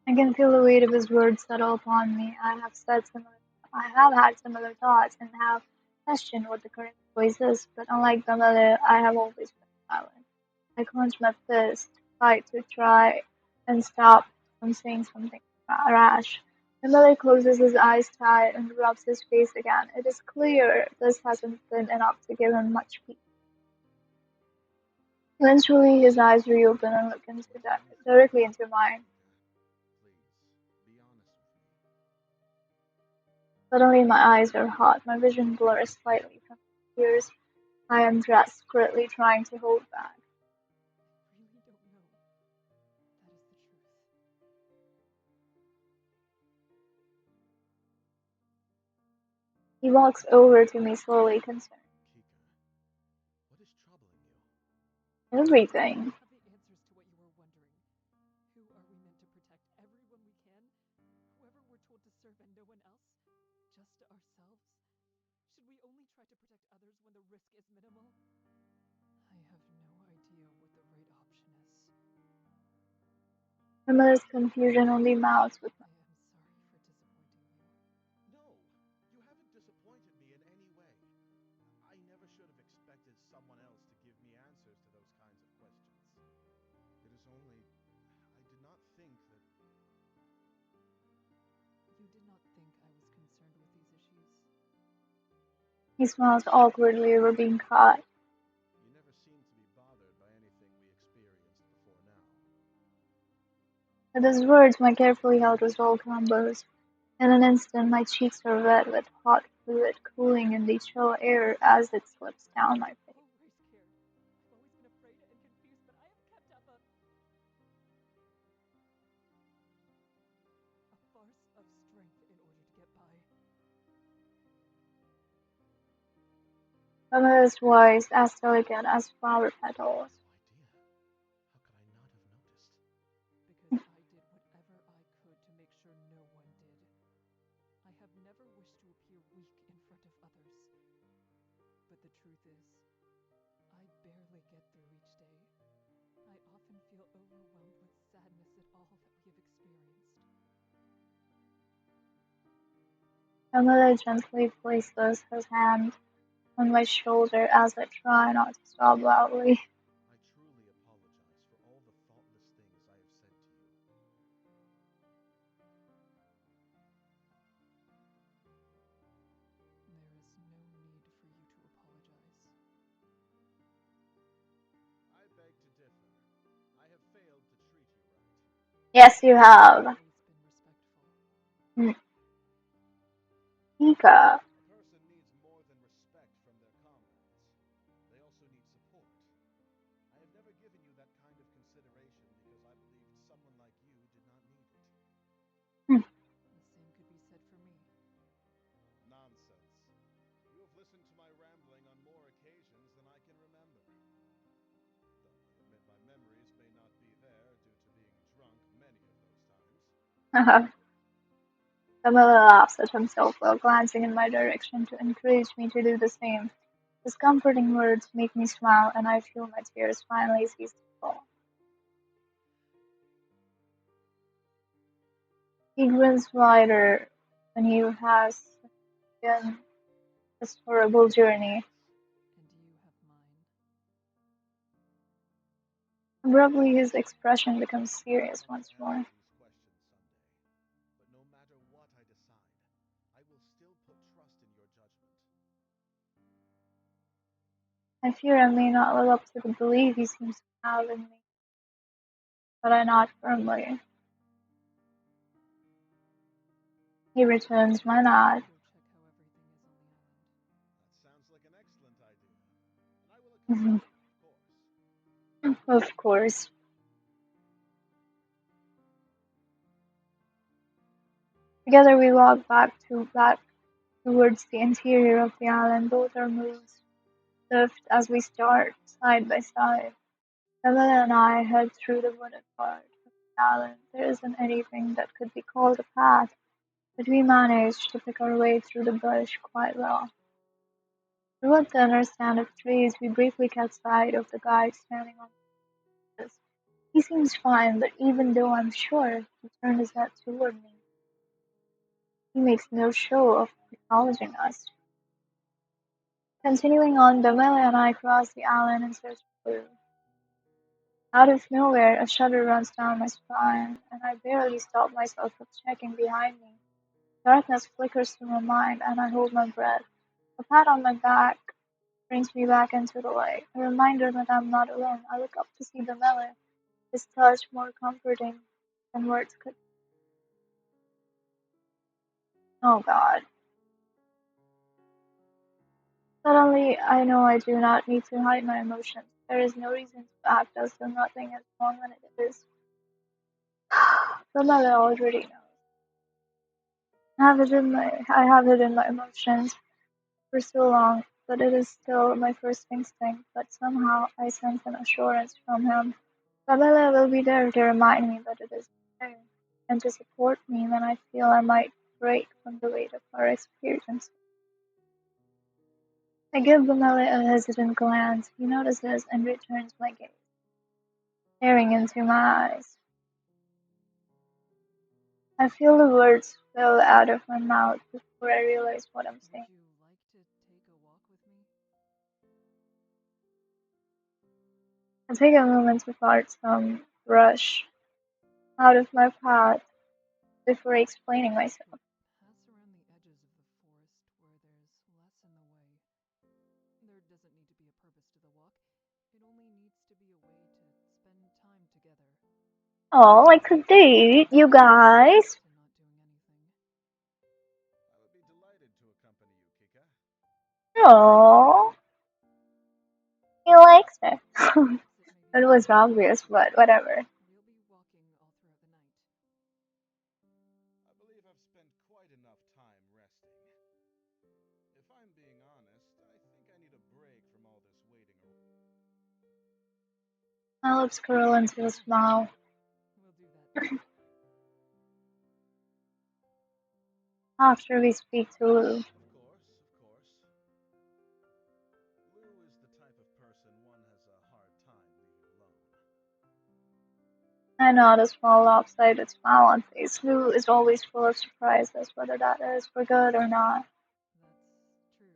I can feel the weight of his words settle upon me. I have had similar thoughts and have questioned what the correct choice is, but unlike Gamaliel, I have always been silent. I clench my fist, fight to try and stop from saying something rash. Gamaliel closes his eyes tight and rubs his face again. It is clear this hasn't been enough to give him much peace. Eventually, his eyes reopen and look Was there anything directly wrong, into mine. Mika? Please, be honest with me. Suddenly my eyes are hot, my vision blurs slightly from the tears I am desperately trying to hold back. I really don't know. That is the truth. He walks over to me slowly, concerned. Kika, what is troubling you? Everything. I have the answers to what you are wondering. Who are we meant to protect? Everyone we can? Whoever we're told to serve and no one else? Just ourselves? Should we only try to protect others when the risk is minimal? I have no idea what the right option is. Camilla's confusion only mounts with I am sorry for disappointing you. No, you haven't disappointed me in any way. I never should have expected someone else to give me answers to those kinds of questions. It is only, I did not think that. You did not think I was concerned with these issues? He smiles awkwardly over being caught. You never seemed to be bothered by anything we experienced before now. At his words, my carefully held resolve crumbles. In an instant, my cheeks are wet with hot fluid cooling in the chill air as it slips down my face. Always cared. I've always been afraid and confused, but I have kept up a farce of strength in order to get by. Camilla's voice as delicate as flower petals. No idea. How could I not have noticed? Because I did whatever I could to make sure no one did. I have never wished to appear weak in front of others. But the truth is, I barely get through each day. I often feel overwhelmed with sadness at all that we have experienced. Camilla gently places his hand on my shoulder as I try not to sob loudly. I truly apologize for all the thoughtless things I have said to you. There is no need for you to apologize. I beg to differ. I have failed to treat you right. Yes, you have. Always been respectful. Mika. A person needs more than respect from their comrades. They also need support. I have never given you that kind of consideration because I believed someone like you did not need it. Hmm. The same could be said for me. Nonsense. You have listened to my rambling on more occasions than I can remember. Though I admit my memories may not be there due to being drunk many of those times. Camilla laughs at himself while glancing in my direction to encourage me to do the same. His comforting words make me smile, and I feel my tears finally cease to fall. He grins wider when he has been this horrible journey. And you have mine. Abruptly, his expression becomes serious I may once answer more. these questions someday, but no matter what I decide, I will still put trust in your judgment. I fear I may not live up to the belief he seems to have in me, but I nod firmly. He returns my nod. Go check how everything is on the island. That sounds like an excellent idea, and I will accompany you, of course. Of course. Together we walk back towards the interior of the island. Both our moves swift as we start side by side. Camilla and I head through the wooded part of the island. There isn't anything that could be called a path, but we manage to pick our way through the bush quite well. Through a thinner stand of trees, we briefly catch sight of the guide standing on the bushes. He seems fine, but even though I'm sure he turned his head toward me, he makes no show of acknowledging us. Continuing on, Camilla and I cross the island in search of food. Out of nowhere, a shudder runs down my spine, and I barely stop myself from checking behind me. Darkness flickers through my mind, and I hold my breath. A pat on my back brings me back into the light, a reminder that I'm not alone. I look up to see the miller, his touch more comforting than words could. Oh God. Suddenly, I know I do not need to hide my emotions. There is no reason to act as though nothing is wrong when it is. The miller already knows. I have hidden my emotions for so long that it is still my first instinct, but somehow I sense an assurance from him. Babella will be there to remind me that it is okay, and to support me when I feel I might break from the weight of our experience. I give Babella a hesitant glance. He notices and returns my gaze, staring into my eyes. I feel the words spill out of my mouth before I realize what I'm Would saying. you like to take a walk with me? I take a moment to part some brush out of my path before explaining We myself. could pass around the edges of the forest where there's less in the way. There doesn't need to be a purpose to the walk. It only needs to be a way to spend time together. Oh, like a date, you guys. To not doing anything. I would be delighted to accompany you, Kika. Oh, he likes it. Perhaps it may be It better was if we go obvious, but slowly. whatever. We'll be walking all throughout the night. I believe I've spent quite enough time resting. If I'm being honest, I think I need a break from all this waiting around. My lips curl into a smile. We'll do that then. After we speak to Lou, Of course, of course. Lou is the type of person one has a hard time leaving alone. I nod a small lopsided smile on face. Lou is always full of surprises, whether that is for good or not. That's true.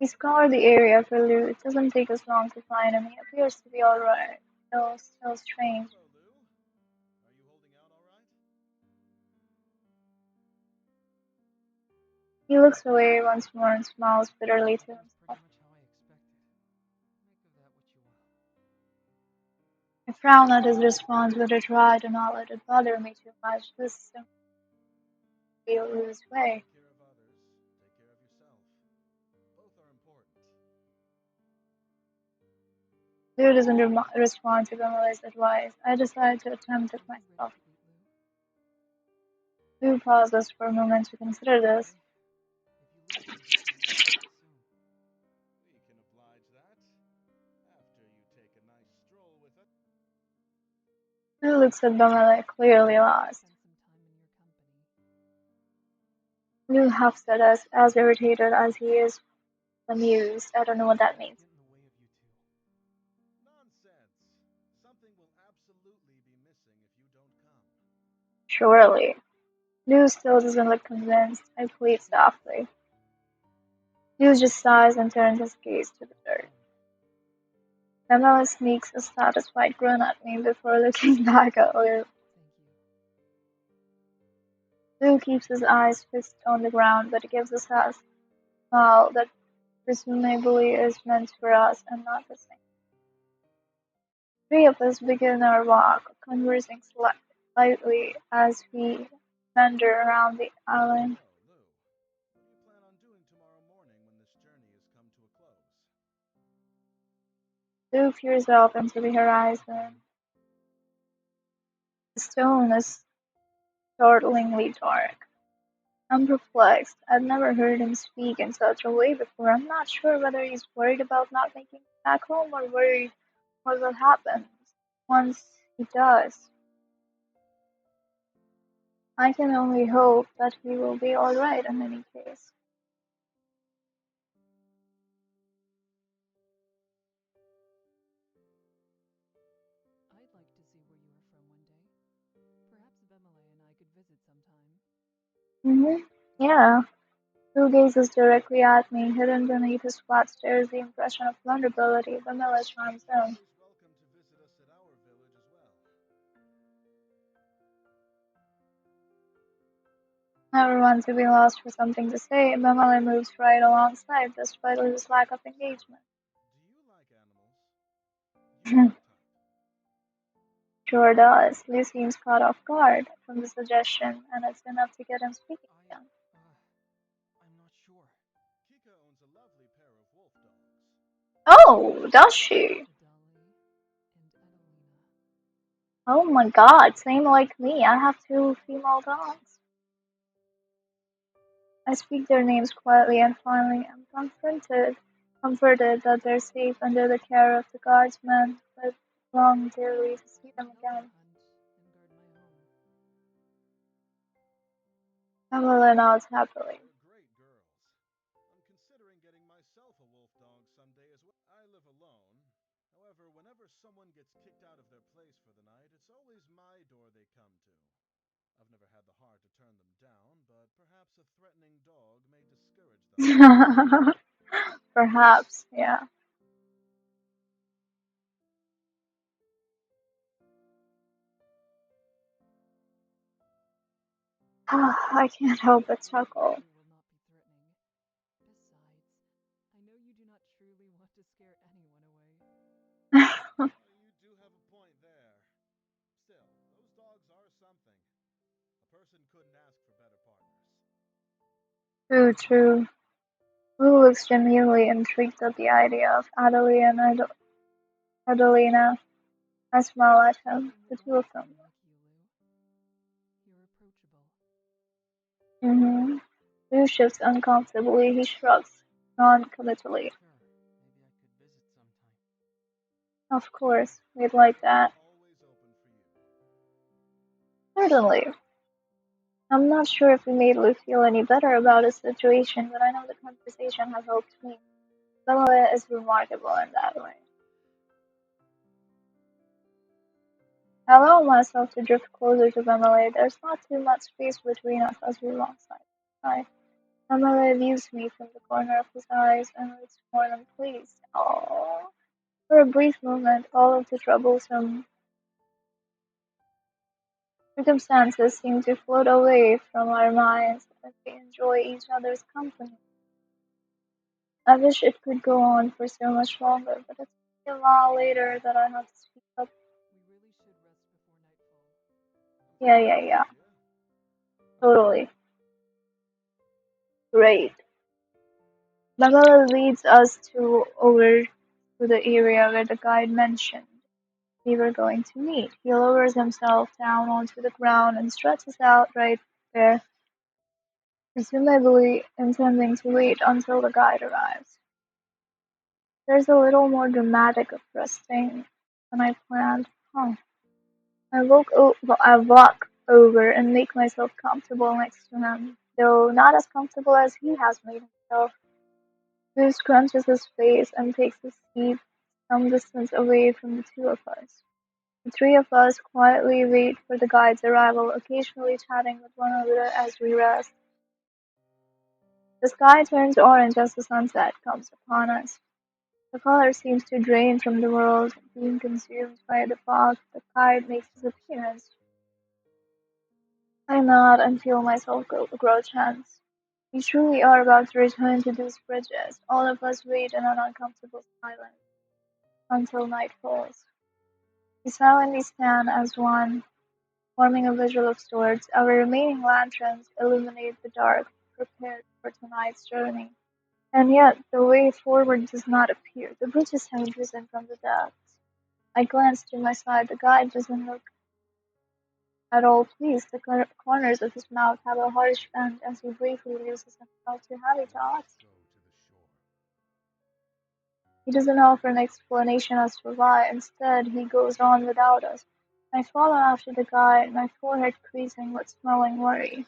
We scour the area for Lou. It doesn't take us long to find him. He appears to be alright, though still strange. Hello, Lou. Are you holding out all right? He looks away once more and smiles bitterly to Everything's pretty himself. much how I expected. Make of that what you will. I frown at his response, but I try to not let it bother me too much. This is simply Lou's way. Take care of others. Take care of yourself. Both are important. Lou doesn't respond to Pamela's advice. I decide to attempt it What are you ready myself. to eat, Lou? Lou pauses for a moment to consider Okay. this. If you leave here soon. We can oblige that. After you take a nice stroll with us. Lou looks at Pamela, clearly I'd like to lost. spend some time in your company. Lou huffs at us, as irritated as he is amused. I don't know what that means. Get in the way of you two. Nonsense. Something will absolutely be missing if you don't come. Surely. Lou still doesn't look convinced. I plead softly. Lou just sighs and turns his gaze to the dirt. Come. Pamela sneaks a satisfied grin at me before looking back at Lou. Thank you. Lou keeps his eyes fixed on the ground, but gives us a smile that presumably is meant for us and not the same. Three of us begin our walk, conversing slightly as we meander around the island. So, Lou, what do you plan on doing tomorrow morning when this journey has come to a close? Lou peers off into the horizon. The stone is startlingly dark. I'm perplexed. I've never heard him speak in such a way before. I'm not sure whether he's worried about not making it back home or worried what will happen once he does. I can only hope that he will be alright in any case. I'd like to see where you are from one day. Perhaps Bemele and I could visit sometime. Yeah. Who gazes directly at me, hidden beneath his flat stare is the impression of vulnerability Vanilla charms You're him. always welcome to visit us at our village as well. Everyone to be lost for something to say, Bamala moves right alongside despite his lack of So, engagement. do you like animals? You are the type. Sure does. Lee seems caught off guard from the suggestion, and it's enough to get him speaking again. I'm not sure. Kika owns a lovely pair of wolf dogs. Oh, does she? Adali and Adelina. Oh my god, same like me. I have two female dogs. I speak their names quietly and finally am comforted that they're safe under the care of the guardsmen, but long dearly to see Let them me help you again. hunt and guard my home. Pamela nods happily. They're great girls. I'm considering getting myself a wolf dog someday as well. I live alone. However, whenever someone gets kicked out of their place for the night, it's always my door they come to. I've never had the heart to turn them down, but perhaps a threatening dog may discourage them. Perhaps, yeah. I can't help but I hope chuckle. they will not be threatening. Besides, I know you do not truly want to scare anyone away. You do have a point there. Still, those dogs are something. A person couldn't ask for better partners. True, true. Lou looks genuinely intrigued at the idea of Adelina. I smile at him, Nothing the will two of bother them. someone like you, Lou. You're approachable. Mm-hmm. Lou shifts uncomfortably. He shrugs, non-committally. Sure. Maybe I could visit sometime. Of course, we'd like that. Always open for you. Certainly. I'm not sure if we made Lou feel any better about his situation, but I know the conversation has helped me. Bella is remarkable in that way. I allow myself to drift closer to Emily. There's not too much space between us as we walk side by side. Emily views me from the corner of his eyes and looks more than pleased. Aww. For a brief moment, all of the troublesome circumstances seem to float away from our minds as we enjoy each other's company. I wish it could go on for so much longer, but it's a while later that I have to speak up. We really should rest before nightfall. Sounds Yeah, like a yeah, great yeah. idea. Totally. Great. Bangala leads us to over to the area where the guide mentioned we were going to meet. He lowers himself down onto the ground and stretches out right there, presumably intending to wait until the guide arrives. There's a little more dramatic of resting than I planned. Huh. I walk over and make myself comfortable next to him, though not as comfortable as he has made himself. He scrunches his face and takes his seat some distance away from the two of us. The three of us quietly wait for the guide's arrival, occasionally chatting with one another as we rest. The sky turns orange as the sunset comes upon us. The color seems to drain from the world, being consumed by the fog. The guide makes his appearance. I nod and feel myself grow tense. We truly are about to return to these bridges. All of us wait in an uncomfortable silence until night falls. We silently stand as one, forming a visual of sorts. Our remaining lanterns illuminate the dark, prepared for tonight's journey. And yet, the way forward does not appear. The bridges haven't risen from the depths. I glance to my side. The guide doesn't look at all pleased. The corners of his mouth have a harsh bend as he briefly loses himself to heavy thoughts. Go to the shore. He doesn't offer an explanation as to why. Instead, he goes on without us. I follow after the guide, my forehead creasing with smelling worry.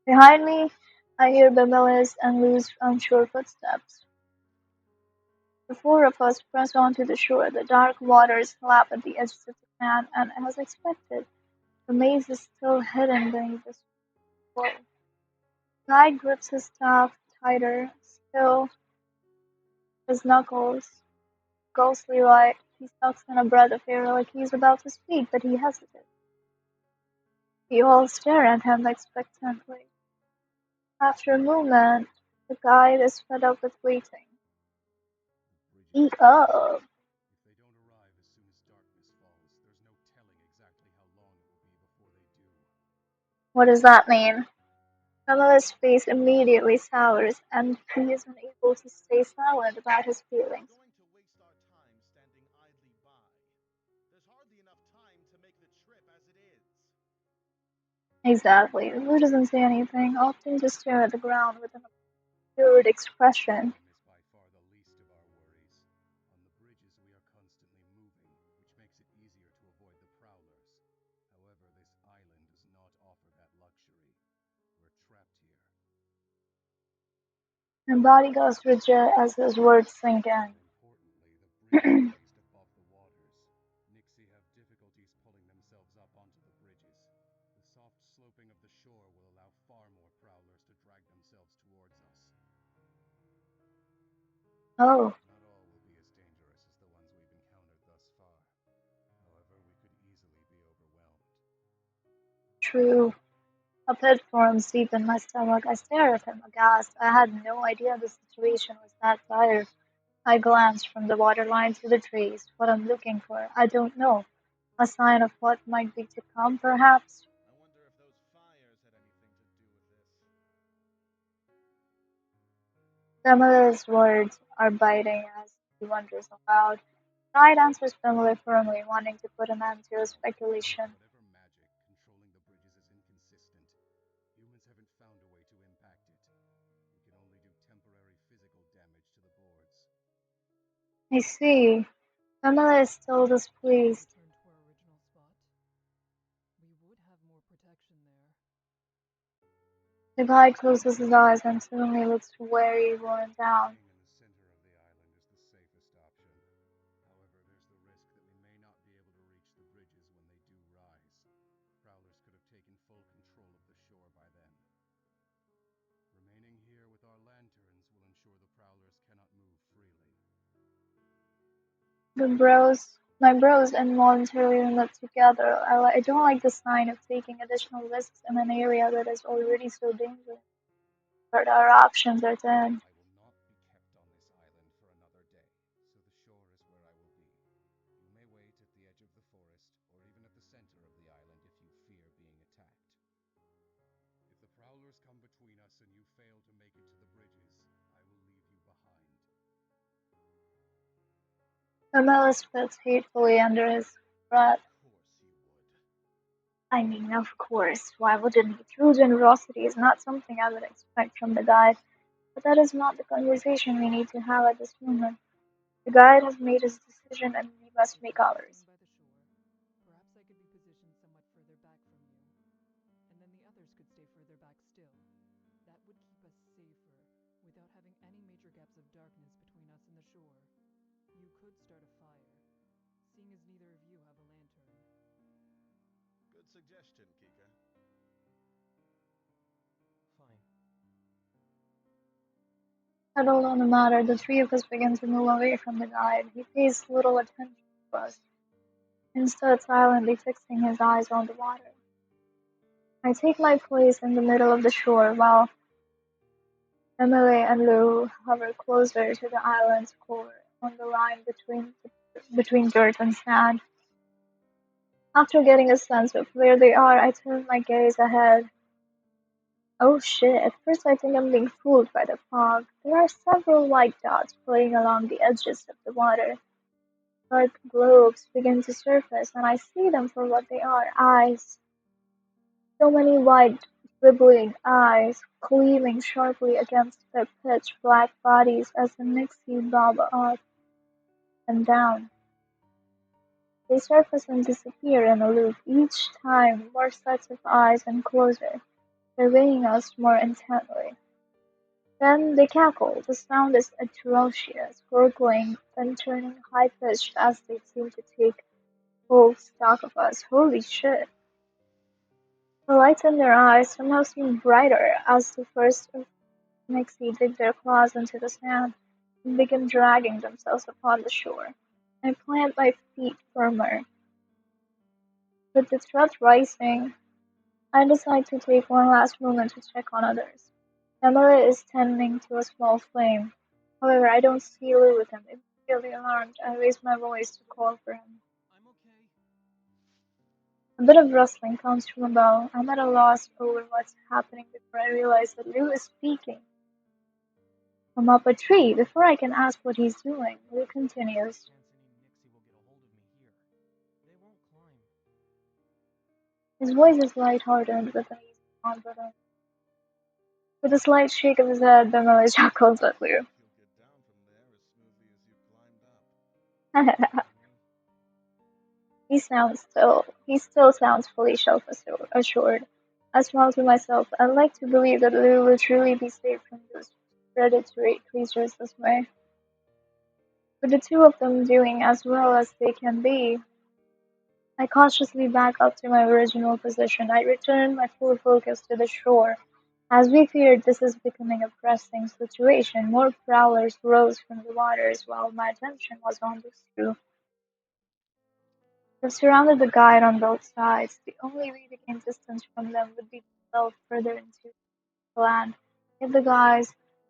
Behind me, I hear Bamila's and Lou's unsure footsteps. The four of us press onto the shore. The dark waters lap at the edges of the sand, and as expected, the maze is still hidden beneath the swirl. Guy grips his staff tighter, still, his knuckles ghostly white. He sucks in a breath of air like he's about to speak, but he hesitates. We all stare at him expectantly. After a moment, the guide is fed up with waiting. The Speak bridges are up. closed. If they don't arrive as soon as darkness falls, there's no telling exactly how long it will be before they do. What does that mean? Camilla's face immediately sours, and he is unable to stay silent about his We're not feelings. going to waste our time standing idly by. There's hardly enough time to make the trip as it is. Exactly. Lou doesn't say anything, often just stare at the ground with an absurd expression. Time is by far the least of our worries. On the bridges, we are constantly moving, which makes it easier to avoid the prowlers. However, this island does not offer that luxury. We're trapped here. My body goes rigid as his words sink in. More importantly, the bridges are raised above the waters. Nixi have difficulties pulling themselves up onto the bridges. The soft sloping of the shore will allow far more prowlers to drag themselves towards us. Oh, Not all will be as dangerous as the ones we've encountered thus far. However, we could easily be overwhelmed. true. A pit forms deep in my stomach. I stare at him, aghast. I had no idea the situation was that dire. I glance from the waterline to the trees. What I'm looking for, I don't know. A sign of what might be to come, perhaps? I wonder if those fires had anything to do with this. Pamela's words are biting as he wonders aloud. Pride answers Pamela firmly, wanting to put an end to his speculation. Whatever magic controlling the bridges is inconsistent. Humans haven't found a way to impact it. We can only do temporary physical damage to the boards. I see. Pamela is still displeased. Return to our original spot. We would have more protection there. The guy closes his eyes and suddenly looks very worn down. Staying in the center of the island is the safest option. However, there's the risk that we may not be able to reach the bridges when they do rise. Prowlers could have taken full control of the shore by then. Remaining here with our lanterns will ensure the prowlers cannot move freely. My brows involuntarily knit together. I don't like the sign of taking additional risks in an area that is already so dangerous. But our options are thin. I will not be kept on this island for another day, so the shore is where I will be. You may wait at the edge of the forest, or even at the center of the island if you fear being attacked. If the prowlers come between us and you fail to make it to the bridges, I will leave you behind. Camilla spits hatefully under his breath. Of course you would. I mean, of course, why wouldn't he? True generosity is not something I would expect from the guide, but that is not the conversation we need to have at this moment. The guide has made his decision and we must make Resting ours. by the shore, perhaps I could be positioned somewhat further back from you, and then the others could stay further back still. That would keep us safer, without having any major gaps of darkness between us and the shore. You could start a fire, seeing as neither of you have a lantern. Good suggestion, Kika. Fine. Huddled on the matter, the three of us begin to move away from the guide. He pays little attention to us, instead silently fixing his eyes on the water. I take my place in the middle of the shore while Emily and Lou hover closer to the island's core on the line between dirt and sand. After getting a sense of where they are, I turn my gaze ahead. Oh shit, at first I think I'm being fooled by the fog. There are several white dots playing along the edges of the water. Dark globes begin to surface, and I see them for what they are, eyes. So many white, dribbling eyes, gleaming sharply against their pitch-black bodies as the nixi bob up and down. They surface and disappear in a loop, each time more sets of eyes and closer, surveying us more intently. Then they cackle. The sound is atrocious, gurgling, then turning high-pitched as they seem to take full stock of us. Holy shit. The lights in their eyes somehow seem brighter as the first of Nixie dig their claws into the sand and begin dragging themselves upon the shore. I plant my feet firmer. With the threat rising, I decide to take one last moment to check on others. Emily is tending to a small flame. However, I don't see Lou with him. Immediately alarmed, I raise my voice to call for him. I'm okay. A bit of rustling comes from above. I'm at a loss over what's happening before I realize that Lou is speaking. From up a tree, before I can ask what he's doing, Lou continues. Chance any Nixie will get a hold of me here. They won't climb. His voice is light-hearted with an easy confidence. With a slight shake of his head, Emily chuckles at Lou. You'll get down from there as smoothly as you climbed up. Maybe. He still sounds fully self-assured. I smile to myself. I like to believe that Lou will truly be safe from those predatory creatures this way. With the two of them doing as well as they can be, I cautiously back up to my original position. I return my full focus to the shore. As we feared, this is becoming a pressing situation. More prowlers rose from the waters while my attention was on the crew. They've surrounded the guide on both sides. The only way to gain distance from them would be to delve further into the land. Yet the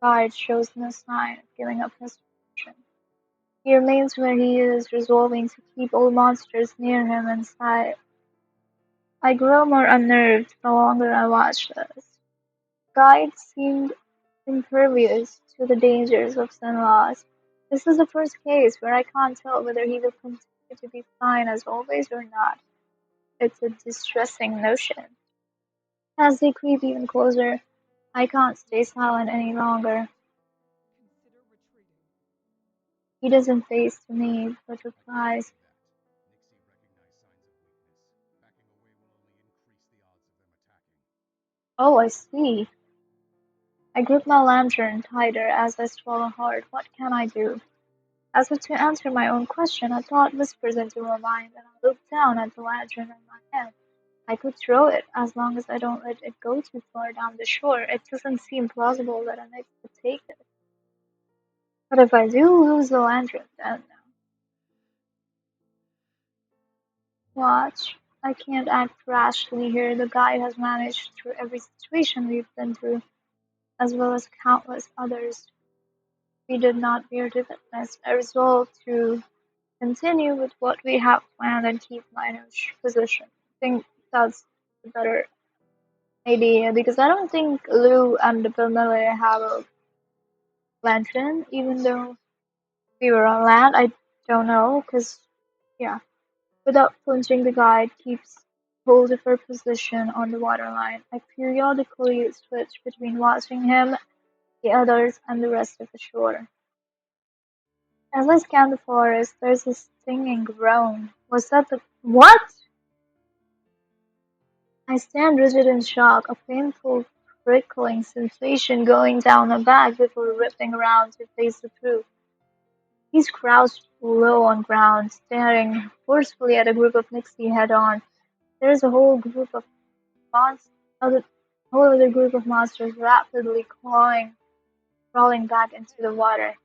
guide shows no sign of giving up his position. He remains where he is, resolving to keep all monsters near him in sight. I grow more unnerved the longer I watch this. Guide seemed impervious to the dangers of sin-laws. This is the first case where I can't tell whether he will continue to be fine as always or not. It's a distressing notion. As they creep even closer, I can't stay silent any longer. Consider retreating. He doesn't face to me, but Don't replies, do that. Nixie recognize signs of weakness. Backing away will only increase the odds of them attacking. "Oh, I see." I grip my lantern tighter as I swallow hard. What can I do? As if to answer my own question, a thought whispers into my mind, and I look down at the lantern in my hand. I could throw it, as long as I don't let it go too far down the shore. It doesn't seem plausible that an X could take it. But if I do lose the lantern, then watch. I can't act rashly here. The guide has managed through every situation we've been through, as well as countless others we did not bear to witness. I resolve to continue with what we have planned and keep my position. I think that's the better idea because I don't think Lou and the familiar have a lantern, even though we were on land. I Don't know, cause yeah. Without flinching, the guide keeps hold of her position on the waterline. I periodically switch between watching him, the others, and the rest of the shore. As I scan the forest, there's a stinging groan. Was that the what? I stand rigid in shock, a painful prickling sensation going down my back before whipping around to face the truth. He's crouched low on ground, staring forcefully at a group of nixi head-on. There's a whole group of other, whole other group of monsters rapidly crawling back into the water.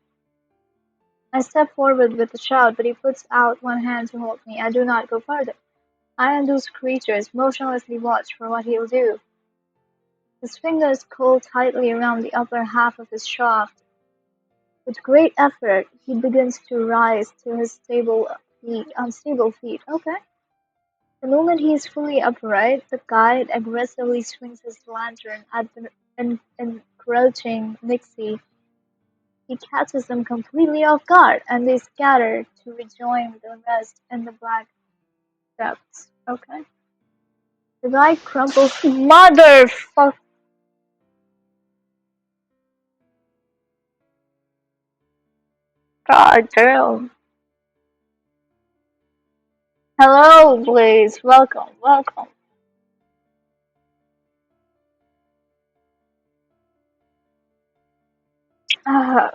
I step forward with a shout, but he puts out one hand to hold me. I do not go further. I and those creatures motionlessly watch for what he'll do. His fingers curl tightly around the upper half of his shaft. With great effort, he begins to rise to his unstable feet. Okay. The moment he is fully upright, the guide aggressively swings his lantern at the encroaching nixi. He catches them completely off guard, and they scatter to rejoin the rest in the black depths. Okay. The guide crumples. Motherfucker! God damn. Hello, Blaze. Welcome, welcome. Uh,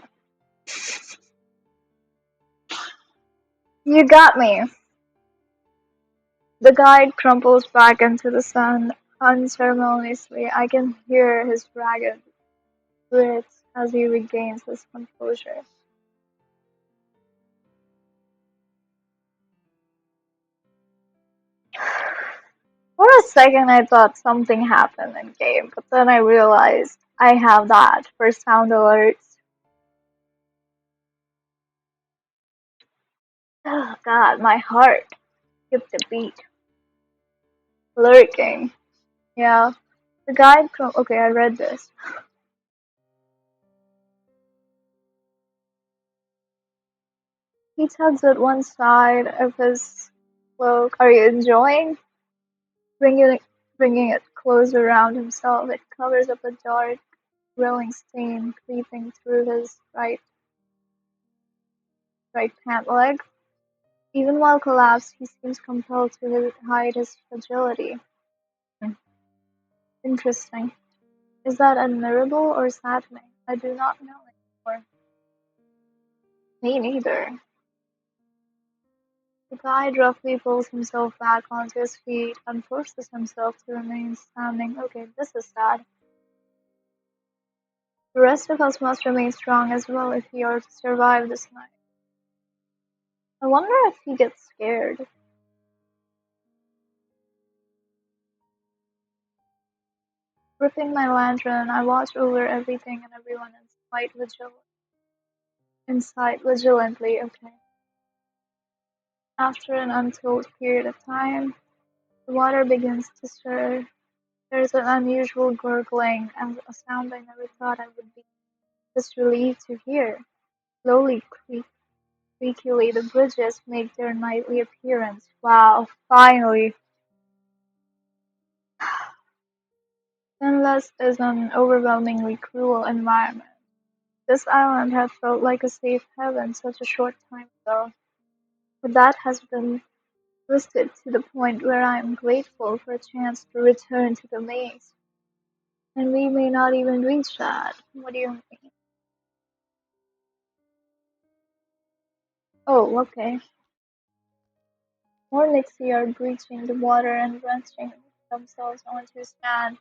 you got me. The guide crumples back into the sand unceremoniously. I can hear his ragged breath as he regains his composure. For a second, I thought something happened in game, but then I realized I have that for sound alerts. Oh God, my heart skipped a beat. Lurking. Yeah. The guide okay, I read this. He tugs at one side of his cloak. Are you enjoying? Bringing it, bringing it close around himself, it covers up a dark, growing stain creeping through his right pant leg. Even while collapsed, he seems compelled to hide his fragility. Hmm. Interesting. Is that admirable or saddening? I do not know anymore. Me neither. The guide roughly pulls himself back onto his feet and forces himself to remain standing. Okay, this is sad. The rest of us must remain strong as well if we are to survive this night. I wonder if he gets scared. Gripping my lantern, I watch over everything and everyone inside vigilantly. Okay. After an untold period of time, the water begins to stir. There's an unusual gurgling and a sound I never thought I would be just relieved to hear. Slowly, creakily, the bridges make their nightly appearance. Wow, finally! Sinless is an overwhelmingly cruel environment. This island had felt like a safe haven such a short time ago, but that has been twisted to the point where I am grateful for a chance to return to the maze. And we may not even reach that. What do you mean? Oh, okay. More nixie are breaching the water and wrenching themselves onto sand.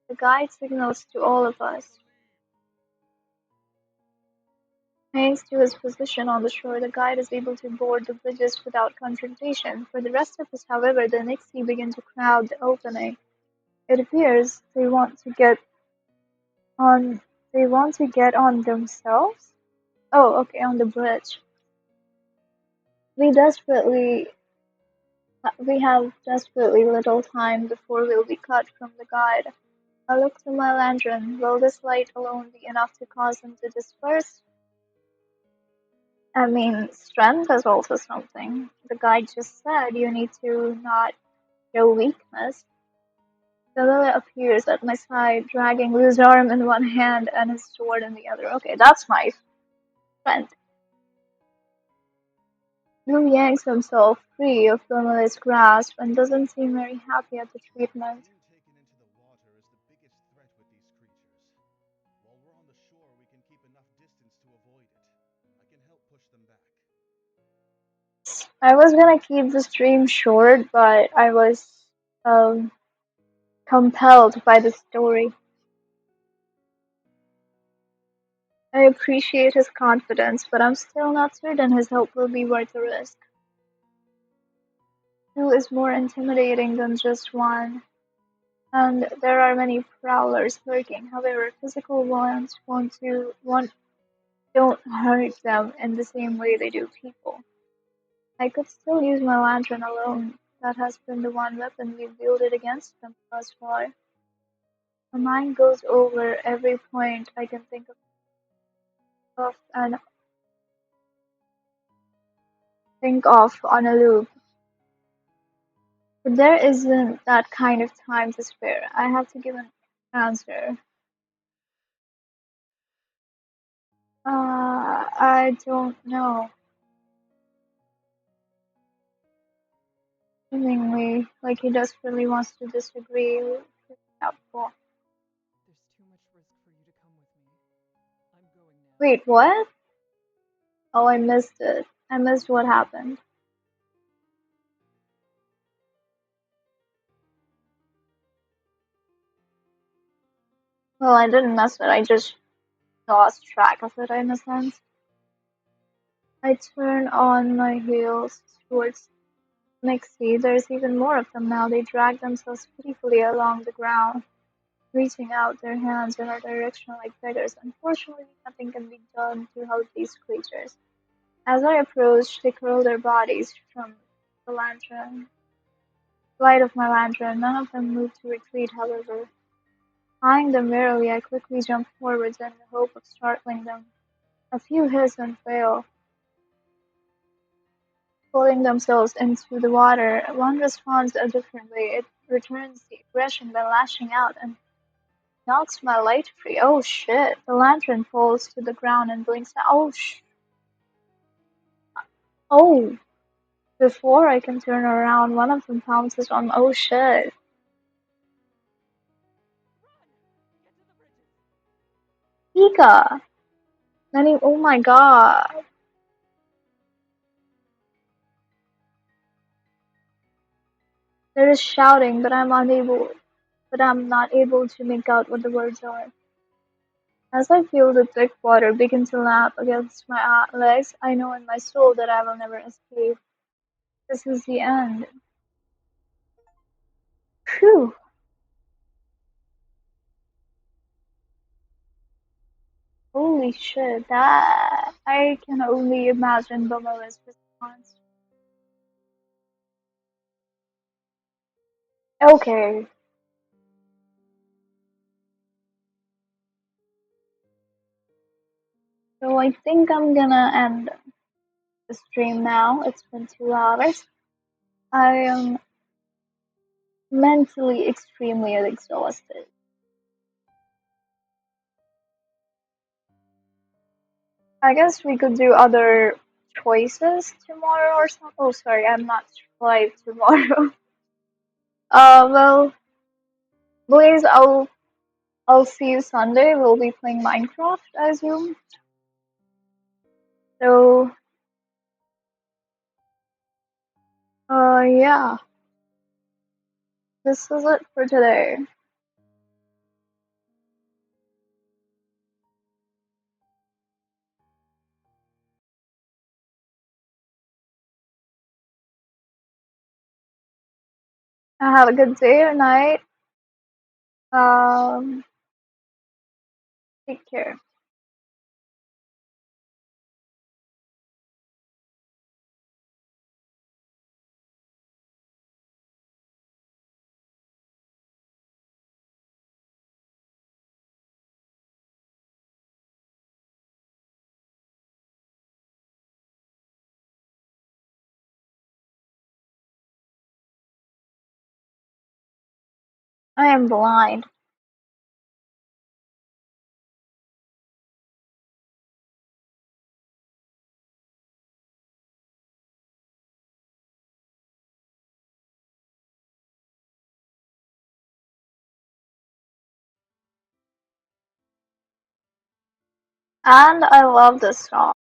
The guide signals to all of us. Thanks to his position on the shore, the guide is able to board the bridges without confrontation. For the rest of us, however, the nixi begin to crowd the opening. It appears on they want to get on themselves. Oh, okay, on the bridge. We desperately we have desperately little time before we'll be cut from the guide. I look through my lantern. Will this light alone be enough to cause them to disperse? I mean, strength is also something. The guide just said you need to not show weakness. Lily appears at my side, dragging Lou's arm in one hand and his sword in the other. Okay, that's my friend. Lou yanks himself free of Lily's grasp and doesn't seem very happy at the treatment. Being taken into the water is the biggest threat with these creatures. While we're on the shore, we can keep enough distance to avoid it. I can help push them back. I was gonna keep the stream short, but I was um, compelled by the story. I appreciate his confidence, but I'm still not certain his help will be worth the risk. Two is more intimidating than just one, and there are many prowlers lurking. However, physical ones don't hurt them in the same way they do people. I could still use my lantern alone. That has been the one weapon we've wielded against them thus far. My mind goes over every point I can and think of on a loop. But there isn't that kind of time to spare. I have to give an answer. I don't know. Seemingly, like he desperately wants to disagree with helpful. There's too much risk for you to come with me. I'm going now. Wait, what? Oh, I missed it. I missed what happened. Well, I didn't miss it. I just lost track of it in a sense. I turn on my heels towards nixi. There's even more of them now. They drag themselves pitifully along the ground, reaching out their hands in our direction like beggars. Unfortunately, nothing can be done to help these creatures. As I approach, they curl their bodies from the light of my lantern. None of them move to retreat, however. Eyeing them warily, I quickly jump forwards in the hope of startling them. A few hiss and fail, pulling themselves into the water. One responds a different way. It returns the aggression by lashing out and knocks my light free. Oh shit! The lantern falls to the ground and blinks out. Oh! Before I can turn around, one of them pounces on. Oh shit! Run! Get to the bridges! Pika! Oh my god! There is shouting, but I'm not able to make out what the words are. As I feel the thick water begin to lap against my legs, I know in my soul that I will never escape. This is the end. Phew! Holy shit, that I can only imagine Bumala's response. Okay, so I think I'm gonna end the stream now. It's been 2 hours. I am mentally extremely exhausted. I guess we could do other choices tomorrow or something. Oh, sorry, I'm not live tomorrow. Well, Blaze, I'll see you Sunday. We'll be playing Minecraft, I assume. So, yeah, this is it for today. Have a good day or night. Um, take care. I am blind. And I love this song.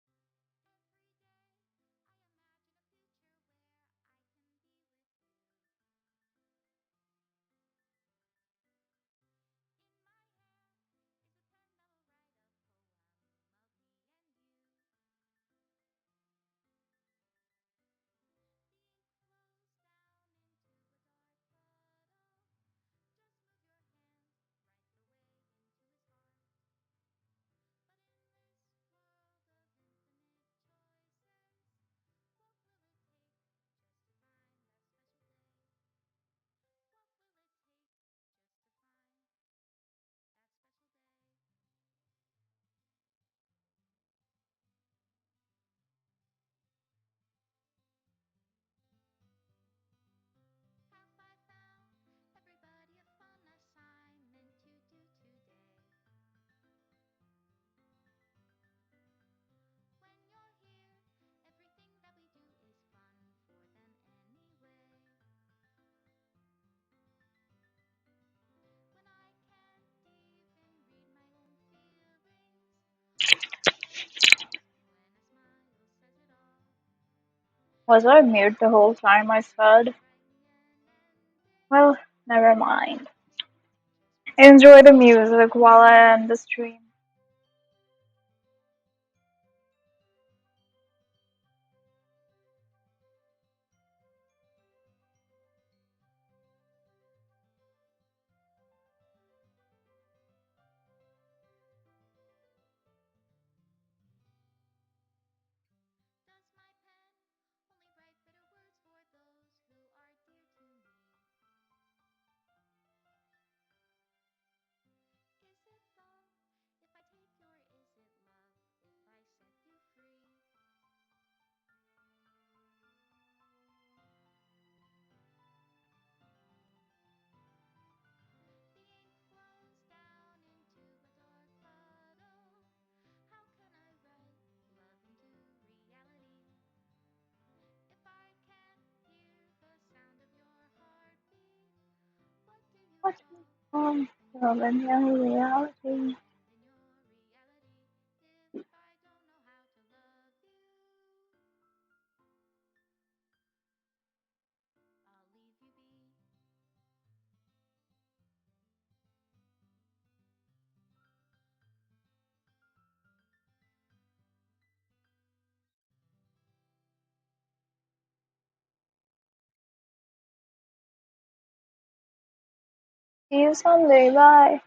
Was I mute the whole time I said? Well, never mind. Enjoy the music while I end the stream. What is love in your reality? See you someday. Bye.